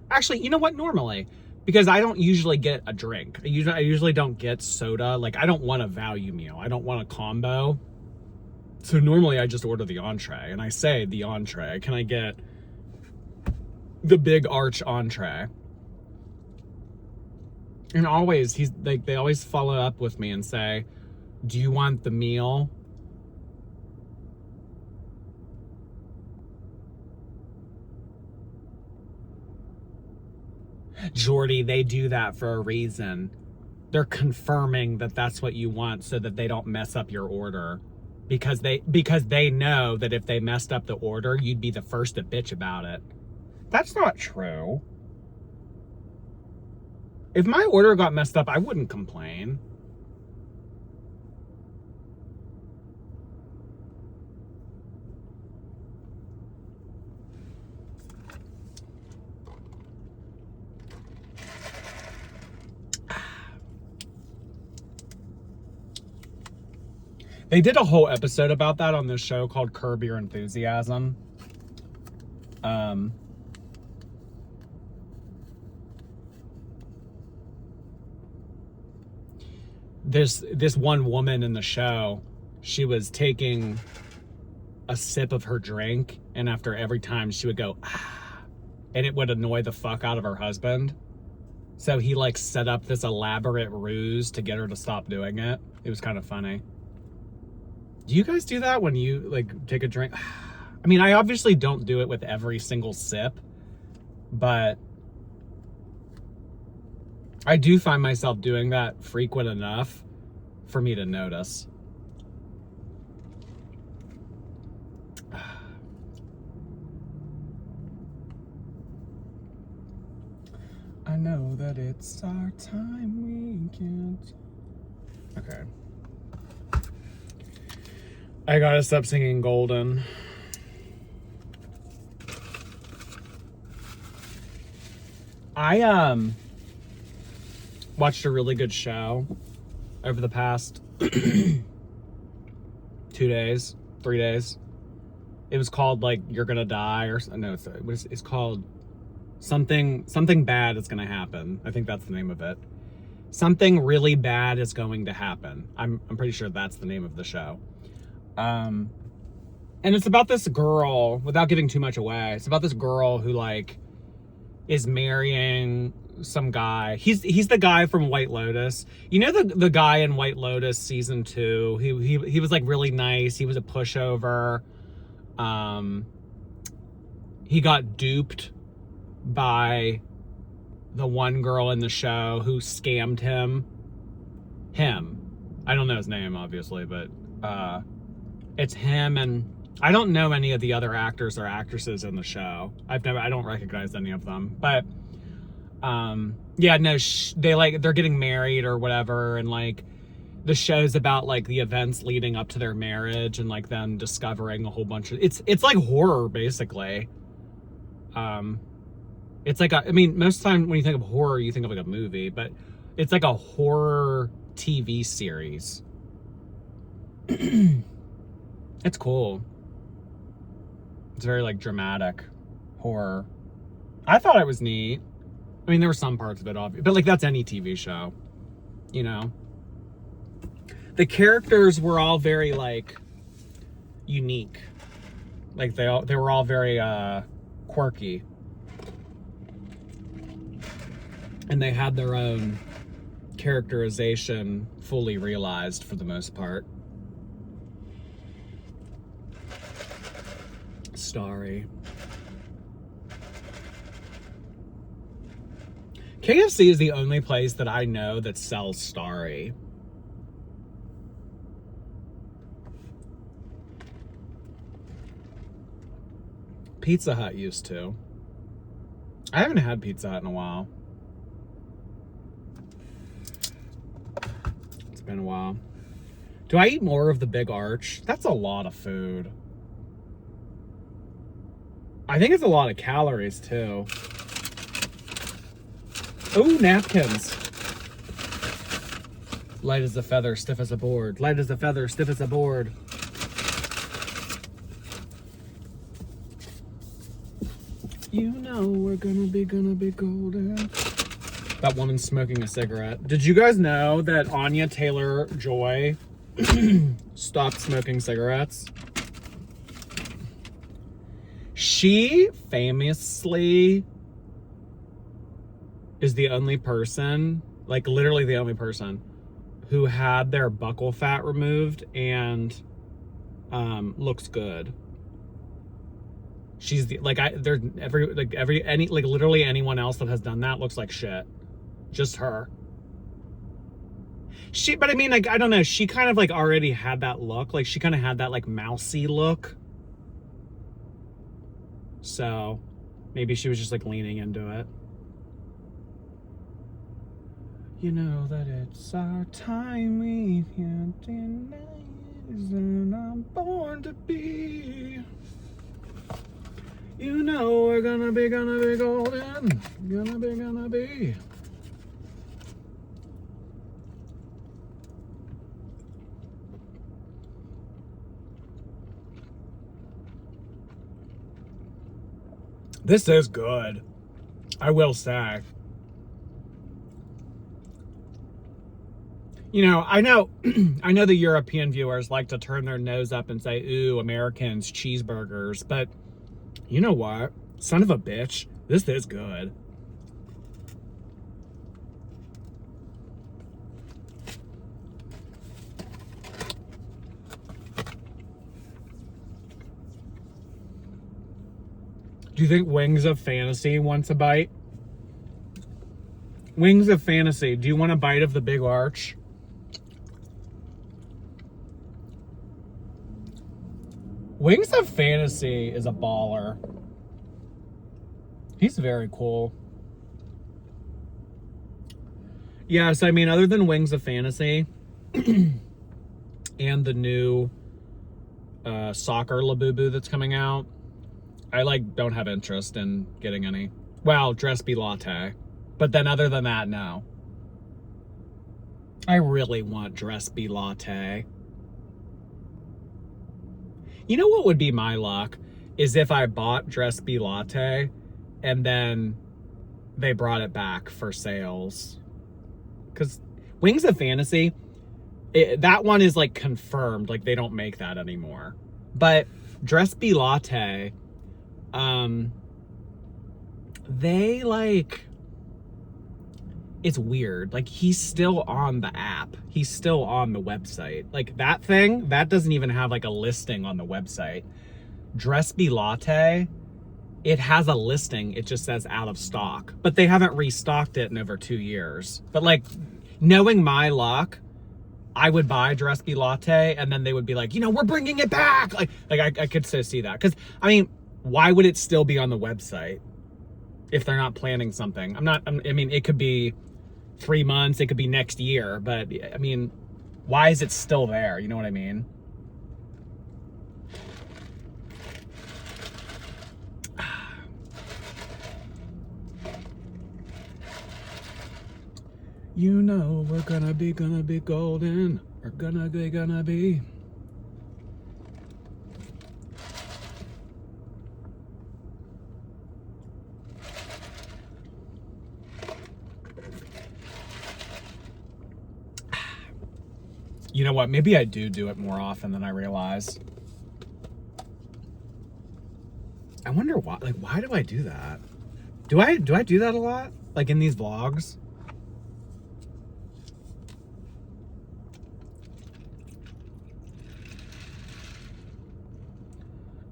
D: actually, you know what? Normally, because I don't usually get a drink. I usually don't get soda. Like, I don't want a value meal. I don't want a combo. So normally I just order the entree, and I say the entree. Can I get the big arch entree? And always, they always follow up with me and say, do you want the meal? Jordy, they do that for a reason. They're confirming that that's what you want so that they don't mess up your order. Because they know that if they messed up the order, you'd be the first to bitch about it. That's not true. If my order got messed up, I wouldn't complain. They did a whole episode about that on this show called Curb Your Enthusiasm. This one woman in the show, she was taking a sip of her drink, and after every time she would go, ah, and it would annoy the fuck out of her husband. So he like set up this elaborate ruse to get her to stop doing it. It was kind of funny. Do you guys do that when you like take a drink? I mean, I obviously don't do it with every single sip, but I do find myself doing that frequent enough for me to notice. I know that it's our time, we can't. Okay. I gotta stop singing Golden. I watched a really good show over the past 2 days, 3 days. It was called like You're Gonna Die, or no, it's called something bad is gonna happen. I think that's the name of it. Something really bad is going to happen. I'm pretty sure that's the name of the show. And it's about this girl, without giving too much away, it's about this girl who like is marrying some guy. He's the guy from White Lotus. You know the guy in White Lotus season 2. He was like really nice. He was a pushover. He got duped by the one girl in the show who scammed him. I don't know his name obviously, but it's him, and I don't know any of the other actors or actresses in the show. I don't recognize any of them, but yeah, no, they're getting married or whatever, and like the show's about like the events leading up to their marriage and like them discovering a whole bunch of it's like horror basically. It's like I mean, most of the time when you think of horror, you think of like a movie, but it's like a horror TV series. It's cool. It's very like dramatic horror. I thought it was neat. I mean, there were some parts of it obvious, but like that's any TV show, you know. The characters were all very like unique. Like they were all very quirky. And they had their own characterization fully realized for the most part. Starry. KFC is the only place that I know that sells Starry. Pizza Hut used to. I haven't had Pizza Hut in a while. It's been a while. Do I eat more of the Big Arch? That's a lot of food. I think it's a lot of calories too. Oh, napkins. Light as a feather, stiff as a board. Light as a feather, stiff as a board. know we're gonna be golden. That woman's smoking a cigarette. Did you guys know that Anya Taylor-Joy stopped smoking cigarettes? She famously is the only person, like literally the only person, who had their buccal fat removed and looks good. She's the, like, literally anyone else that has done that looks like shit. Just her. But I mean, like, I don't know, she kind of like already had that look. Like, she kind of had that like mousy look. So maybe she was just like leaning into it. You know that it's our time, we can't deny it, and I'm born to be. You know we're gonna be golden, gonna be. This is good, I will say. You know, I know the European viewers like to turn their nose up and say, ooh, Americans, cheeseburgers. But you know what? Son of a bitch, this is good. Do you think Wings of Fantasy wants a bite? Wings of Fantasy, do you want a bite of the big arch? Wings of Fantasy is a baller. He's very cool. Yes, I mean, other than Wings of Fantasy and the new soccer Labubu that's coming out, I like don't have interest in getting any. Well, Dress Be Latte. But then other than that, no. I really want Dress Be Latte. You know what would be my luck? Is if I bought Dress Be Latte and then they brought it back for sales. Because Wings of Fantasy, that one is like confirmed. Like they don't make that anymore. But Dress Be Latte, they like, it's weird. Like he's still on the app. He's still on the website. Like that thing, that doesn't even have like a listing on the website. Dress Be Latte, it has a listing. It just says out of stock, but they haven't restocked it in over 2 years. But like knowing my luck, I would buy Dress Be Latte and then they would be like, you know, we're bringing it back. Like I could so see that. Cause I mean, why would it still be on the website if they're not planning something? I mean, it could be 3 months, it could be next year, but I mean, why is it still there? You know what I mean? You know we're gonna be golden. We're gonna be. You know what? Maybe I do it more often than I realize. I wonder why. Like, why do I do that? Do I do that a lot? Like in these vlogs?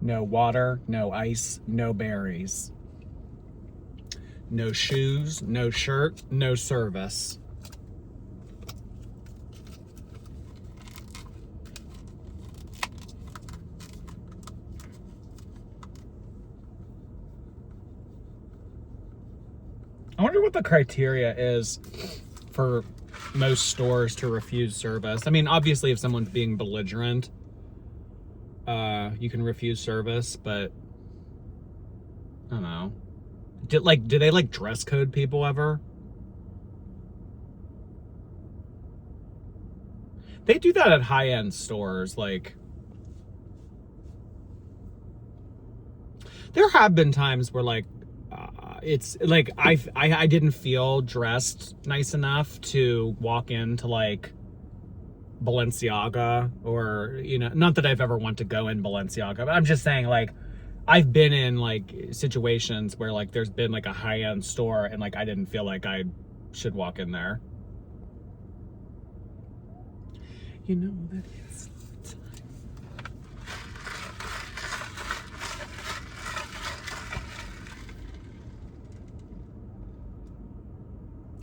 D: No water, no ice, no berries. No shoes, no shirt, no service. I wonder what the criteria is for most stores to refuse service. I mean, obviously, if someone's being belligerent, you can refuse service, but I don't know. Do they like dress code people ever? They do that at high-end stores. Like, there have been times where like it's like I didn't feel dressed nice enough to walk into like Balenciaga, or not that I've ever wanted to go in Balenciaga, but I'm just saying, like, I've been in like situations where like there's been like a high-end store and like I didn't feel like I should walk in there. That is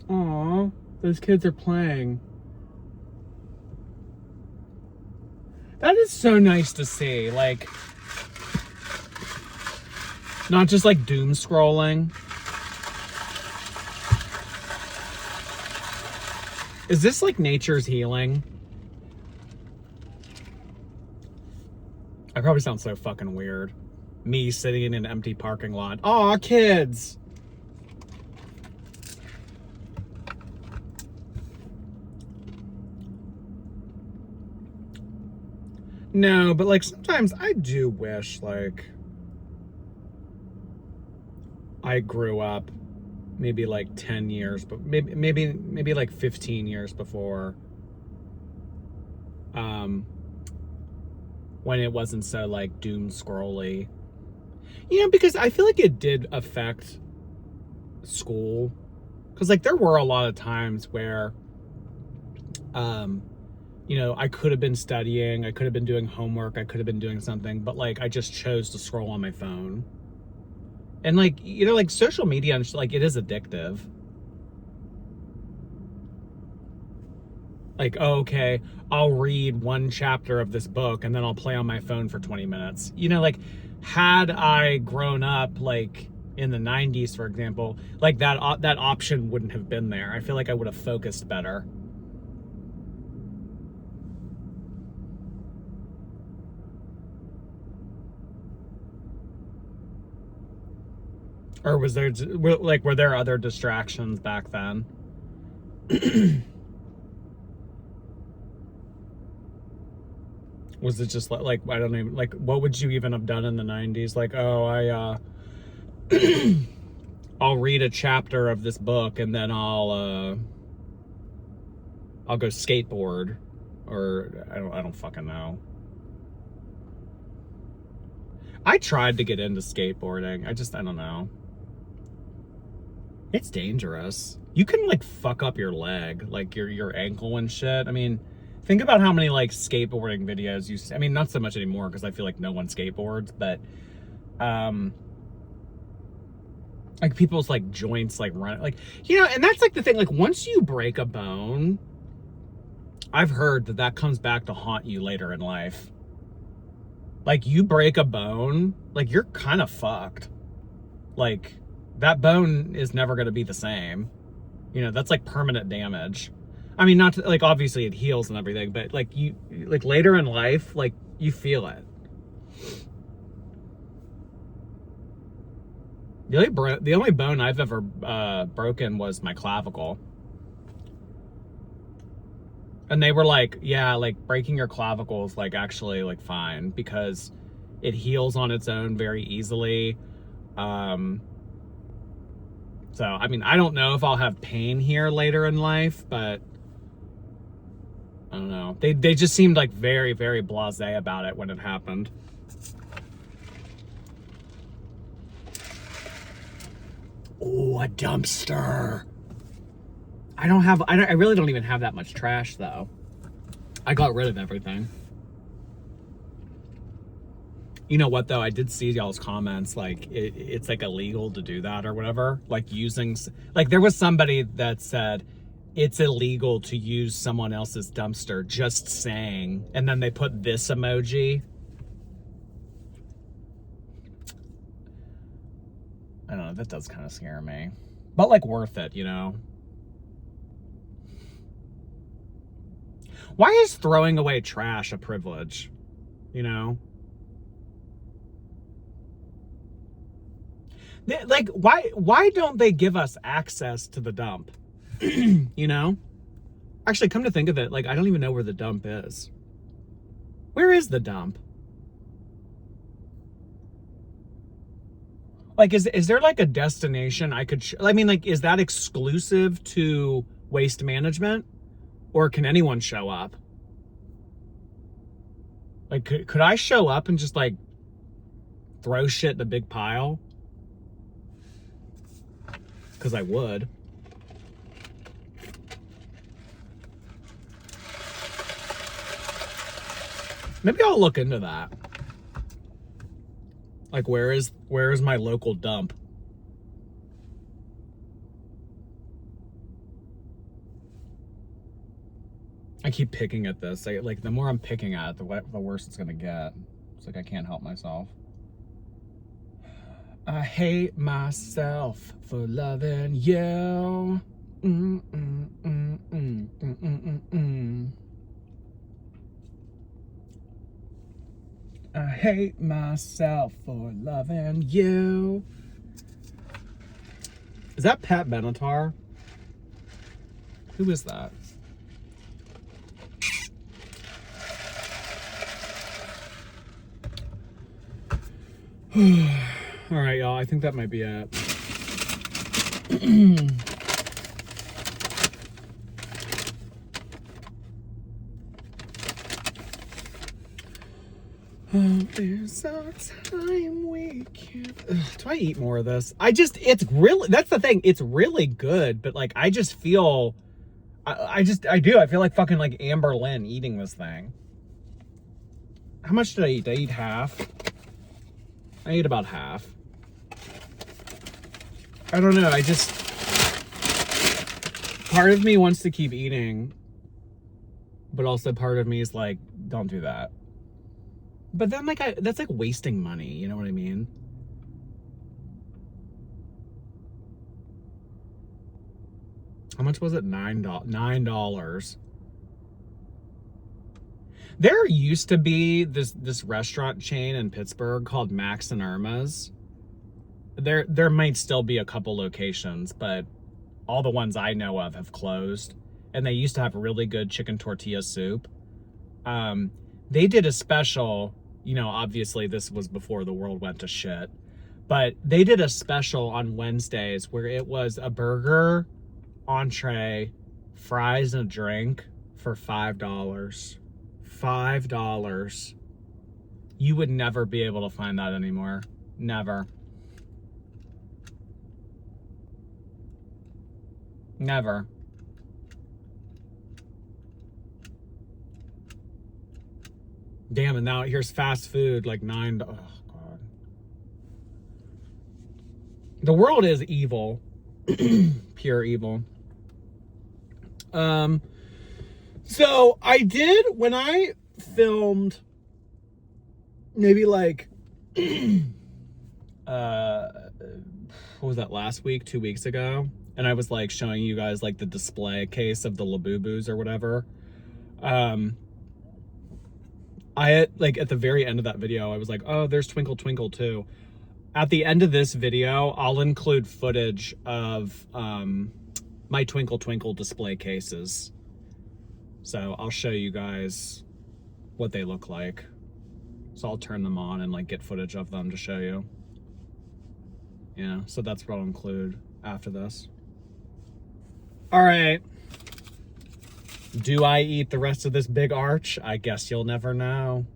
D: Aw, those kids are playing. That is so nice to see, like, not just like doom scrolling. Is this like nature's healing? I probably sound so fucking weird. Me sitting in an empty parking lot. Aw, kids! No, but like sometimes I do wish like I grew up maybe like 10 years, but maybe like 15 years before, when it wasn't so like doom scrolly, because I feel like it did affect school, because like there were a lot of times where I could have been studying, I could have been doing homework, I could have been doing something, but like I just chose to scroll on my phone. And like, like social media, like it is addictive. Like, oh, okay, I'll read one chapter of this book and then I'll play on my phone for 20 minutes. Like had I grown up like in the 90s, for example, like that option wouldn't have been there. I feel like I would have focused better. Or was there, like, were there other distractions back then? Was it just like, I don't even, like, what would you even have done in the 90s? Like, oh, I'll read a chapter of this book and then I'll go skateboard, or I don't fucking know. I tried to get into skateboarding. I don't know. It's dangerous. You can like fuck up your leg, like your ankle and shit. I mean, think about how many like skateboarding videos you see. I mean, not so much anymore because I feel like no one skateboards, but like people's like joints like run, like, and that's like the thing, like once you break a bone, I've heard that comes back to haunt you later in life. Like you break a bone, like you're kind of fucked. Like that bone is never going to be the same. That's like permanent damage. I mean, not to, like, obviously it heals and everything, but like like later in life, like you feel it. The only bone I've ever broken was my clavicle. And they were like, yeah, like breaking your clavicle is like actually like fine because it heals on its own very easily. So, I mean, I don't know if I'll have pain here later in life, but I don't know. They just seemed like very, very blasé about it when it happened. Oh, a dumpster. I really don't even have that much trash though. I got rid of everything. You know what though? I did see y'all's comments, like it's like illegal to do that or whatever. Like using, like there was somebody that said it's illegal to use someone else's dumpster, just saying. And then they put this emoji. I don't know, that does kind of scare me. But like worth it, Why is throwing away trash a privilege? Like, why don't they give us access to the dump? Actually, come to think of it, like, I don't even know where the dump is. Where is the dump? Like, is there like a destination I could, I mean, like, is that exclusive to Waste Management? Or can anyone show up? Like, could I show up and just like throw shit in a big pile? Because I would. Maybe I'll look into that. Like, where is my local dump? I keep picking at this. Like, the more I'm picking at it, the worse it's gonna get. It's like I can't help myself. I hate myself for loving you. I hate myself for loving you. Is that Pat Benatar? Who is that? All right, y'all. I think that might be it. There's a time we can't. Do I eat more of this? It's really, that's the thing. It's really good, but like, I just feel, I feel like fucking like Amber Lynn eating this thing. How much did I eat? Did I eat half? I ate about half. I don't know. Part of me wants to keep eating, but also part of me is like, don't do that. But then like, that's like wasting money. You know what I mean? How much was it? $9. There used to be this restaurant chain in Pittsburgh called Max and Irma's. There might still be a couple locations, but all the ones I know of have closed. And they used to have really good chicken tortilla soup. They did a special, you know, obviously this was before the world went to shit, but they did a special on Wednesdays where it was a burger, entree, fries, and a drink for $5. $5. You would never be able to find that anymore. Never. Never. Damn, and now here's fast food, like $9. Oh, God. The world is evil. Pure evil. So I did, when I filmed maybe like, what was that, last week, 2 weeks ago? And I was like showing you guys like the display case of the Labubus or whatever. I like at the very end of that video, I was like, oh, there's Twinkle Twinkle too. At the end of this video, I'll include footage of my Twinkle Twinkle display cases. So I'll show you guys what they look like. So I'll turn them on and like get footage of them to show you. Yeah, so that's what I'll include after this. All right. Do I eat the rest of this big arch? I guess you'll never know.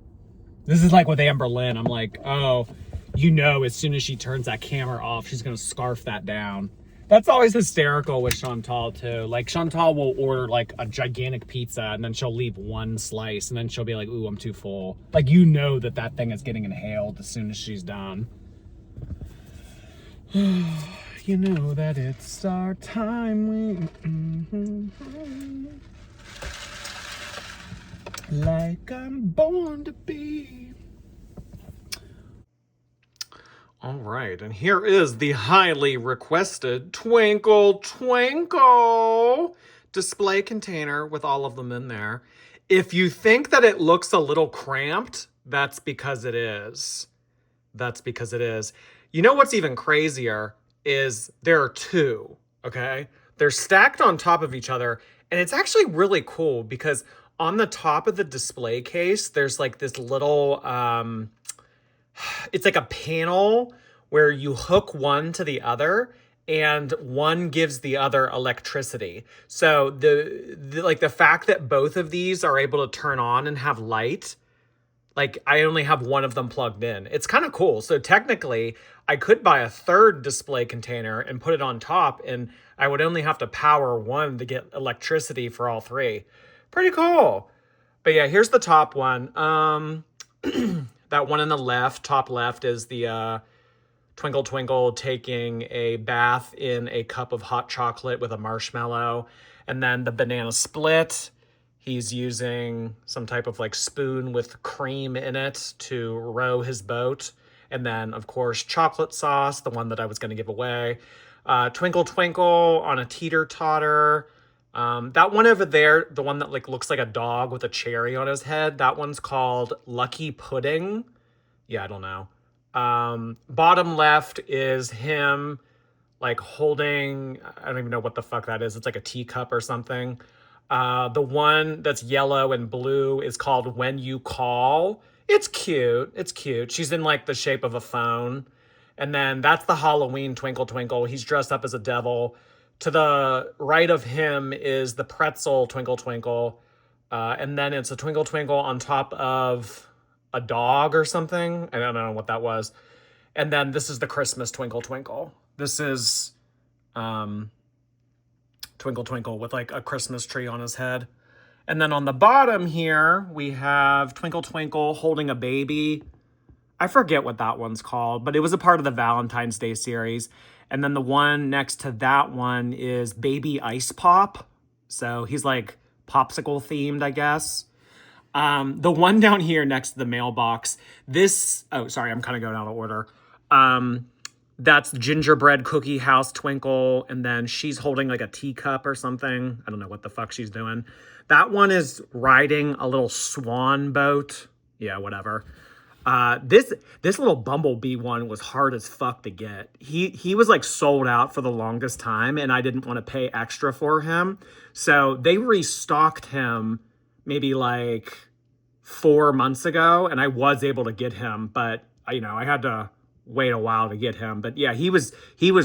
D: This is like with Amber Lynn. I'm like, oh, you know, as soon as she turns that camera off, she's gonna scarf that down. That's always hysterical with Chantal too. Like Chantal will order like a gigantic pizza and then she'll leave one slice and then she'll be like, ooh, I'm too full. Like, you know that thing is getting inhaled as soon as she's done. You know that it's our time. Like I'm born to be. All right, and here is the highly requested Twinkle Twinkle display container with all of them in there. If you think that it looks a little cramped, that's because it is. That's because it is. You know what's even crazier is there are two, okay? They're stacked on top of each other, and it's actually really cool because on the top of the display case, there's like this little, it's like a panel where you hook one to the other and one gives the other electricity. So the fact that both of these are able to turn on and have light, like I only have one of them plugged in. It's kind of cool. So technically I could buy a third display container and put it on top, and I would only have to power one to get electricity for all three. Pretty cool. But yeah, here's the top one. That one on the left, top left, is the Twinkle Twinkle taking a bath in a cup of hot chocolate with a marshmallow. And then the banana split, he's using some type of like spoon with cream in it to row his boat. And then, of course, chocolate sauce, the one that I was going to give away. Twinkle Twinkle on a teeter-totter. That one over there, the one that like looks like a dog with a cherry on his head, that one's called Lucky Pudding. Yeah, I don't know. Bottom left is him like holding, I don't even know what the fuck that is. It's like a teacup or something. The one that's yellow and blue is called When You Call. It's cute. It's cute. She's in like the shape of a phone. And then that's the Halloween Twinkle Twinkle. He's dressed up as a devil. To the right of him is the pretzel Twinkle Twinkle. And then it's a Twinkle Twinkle on top of a dog or something. I don't know what that was. And then this is the Christmas Twinkle Twinkle. This is Twinkle Twinkle with like a Christmas tree on his head. And then on the bottom here, we have Twinkle Twinkle holding a baby. I forget what that one's called, but it was a part of the Valentine's Day series. And then the one next to that one is Baby Ice Pop. So he's like popsicle themed, I guess. The one down here next to the mailbox, oh, sorry, I'm kind of going out of order. That's Gingerbread Cookie House Twinkle, and then she's holding like a teacup or something. I don't know what the fuck she's doing. That one is riding a little swan boat. Yeah, whatever. This little bumblebee one was hard as fuck to get. He was like sold out for the longest time, and I didn't want to pay extra for him. So they restocked him maybe like 4 months ago, and I was able to get him, but I had to wait a while to get him. But yeah, he was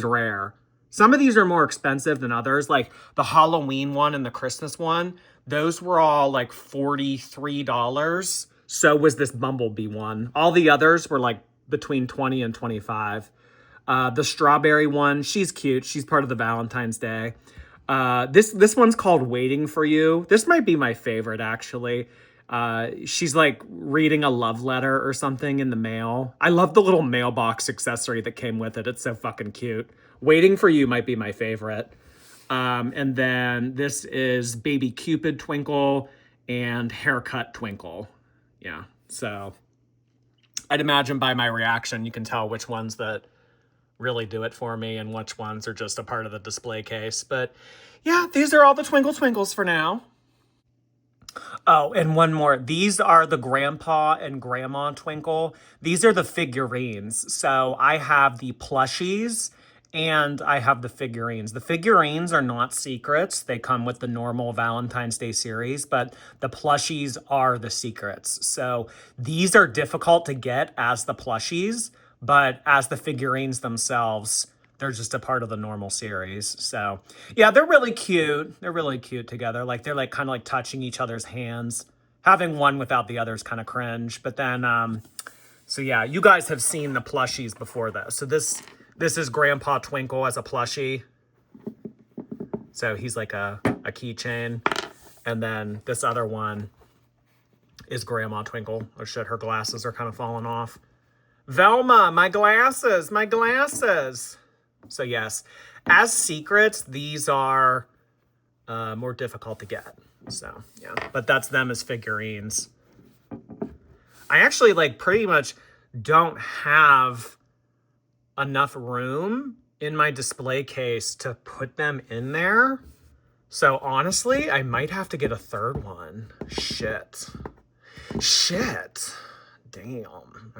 D: rare. Some of these are more expensive than others, like the Halloween one and the Christmas one. Those were all like $43. So was this bumblebee one. All the others were like between 20 and 25. The strawberry one, she's cute. She's part of the Valentine's Day. This one's called Waiting for You. This might be my favorite, actually. She's like reading a love letter or something in the mail. I love the little mailbox accessory that came with it. It's so fucking cute. Waiting for You might be my favorite. And then this is Baby Cupid Twinkle and Haircut Twinkle. Yeah, so I'd imagine by my reaction, you can tell which ones that really do it for me and which ones are just a part of the display case. But yeah, these are all the Twinkle Twinkles for now. Oh, and one more. These are the Grandpa and Grandma Twinkle. These are the figurines. So I have the plushies and I have the figurines. The figurines are not secrets. They come with the normal Valentine's Day series, but the plushies are the secrets. So these are difficult to get as the plushies, but as the figurines themselves, they're just a part of the normal series. So yeah, they're really cute. They're really cute together. Like they're like kind of like touching each other's hands. Having one without the other is kind of cringe. But then, so yeah, you guys have seen the plushies before this. So this is Grandpa Twinkle as a plushie. So he's like a keychain. And then this other one is Grandma Twinkle. Oh shit, her glasses are kind of falling off. Velma, my glasses, my glasses. So yes, as secrets, these are more difficult to get. So yeah, but that's them as figurines. I actually like pretty much don't have enough room in my display case to put them in there. So honestly, I might have to get a third one. Shit. Damn.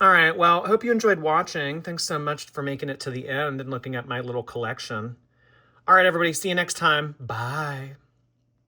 D: All right. Well, hope you enjoyed watching. Thanks so much for making it to the end and looking at my little collection. All right, everybody. See you next time. Bye.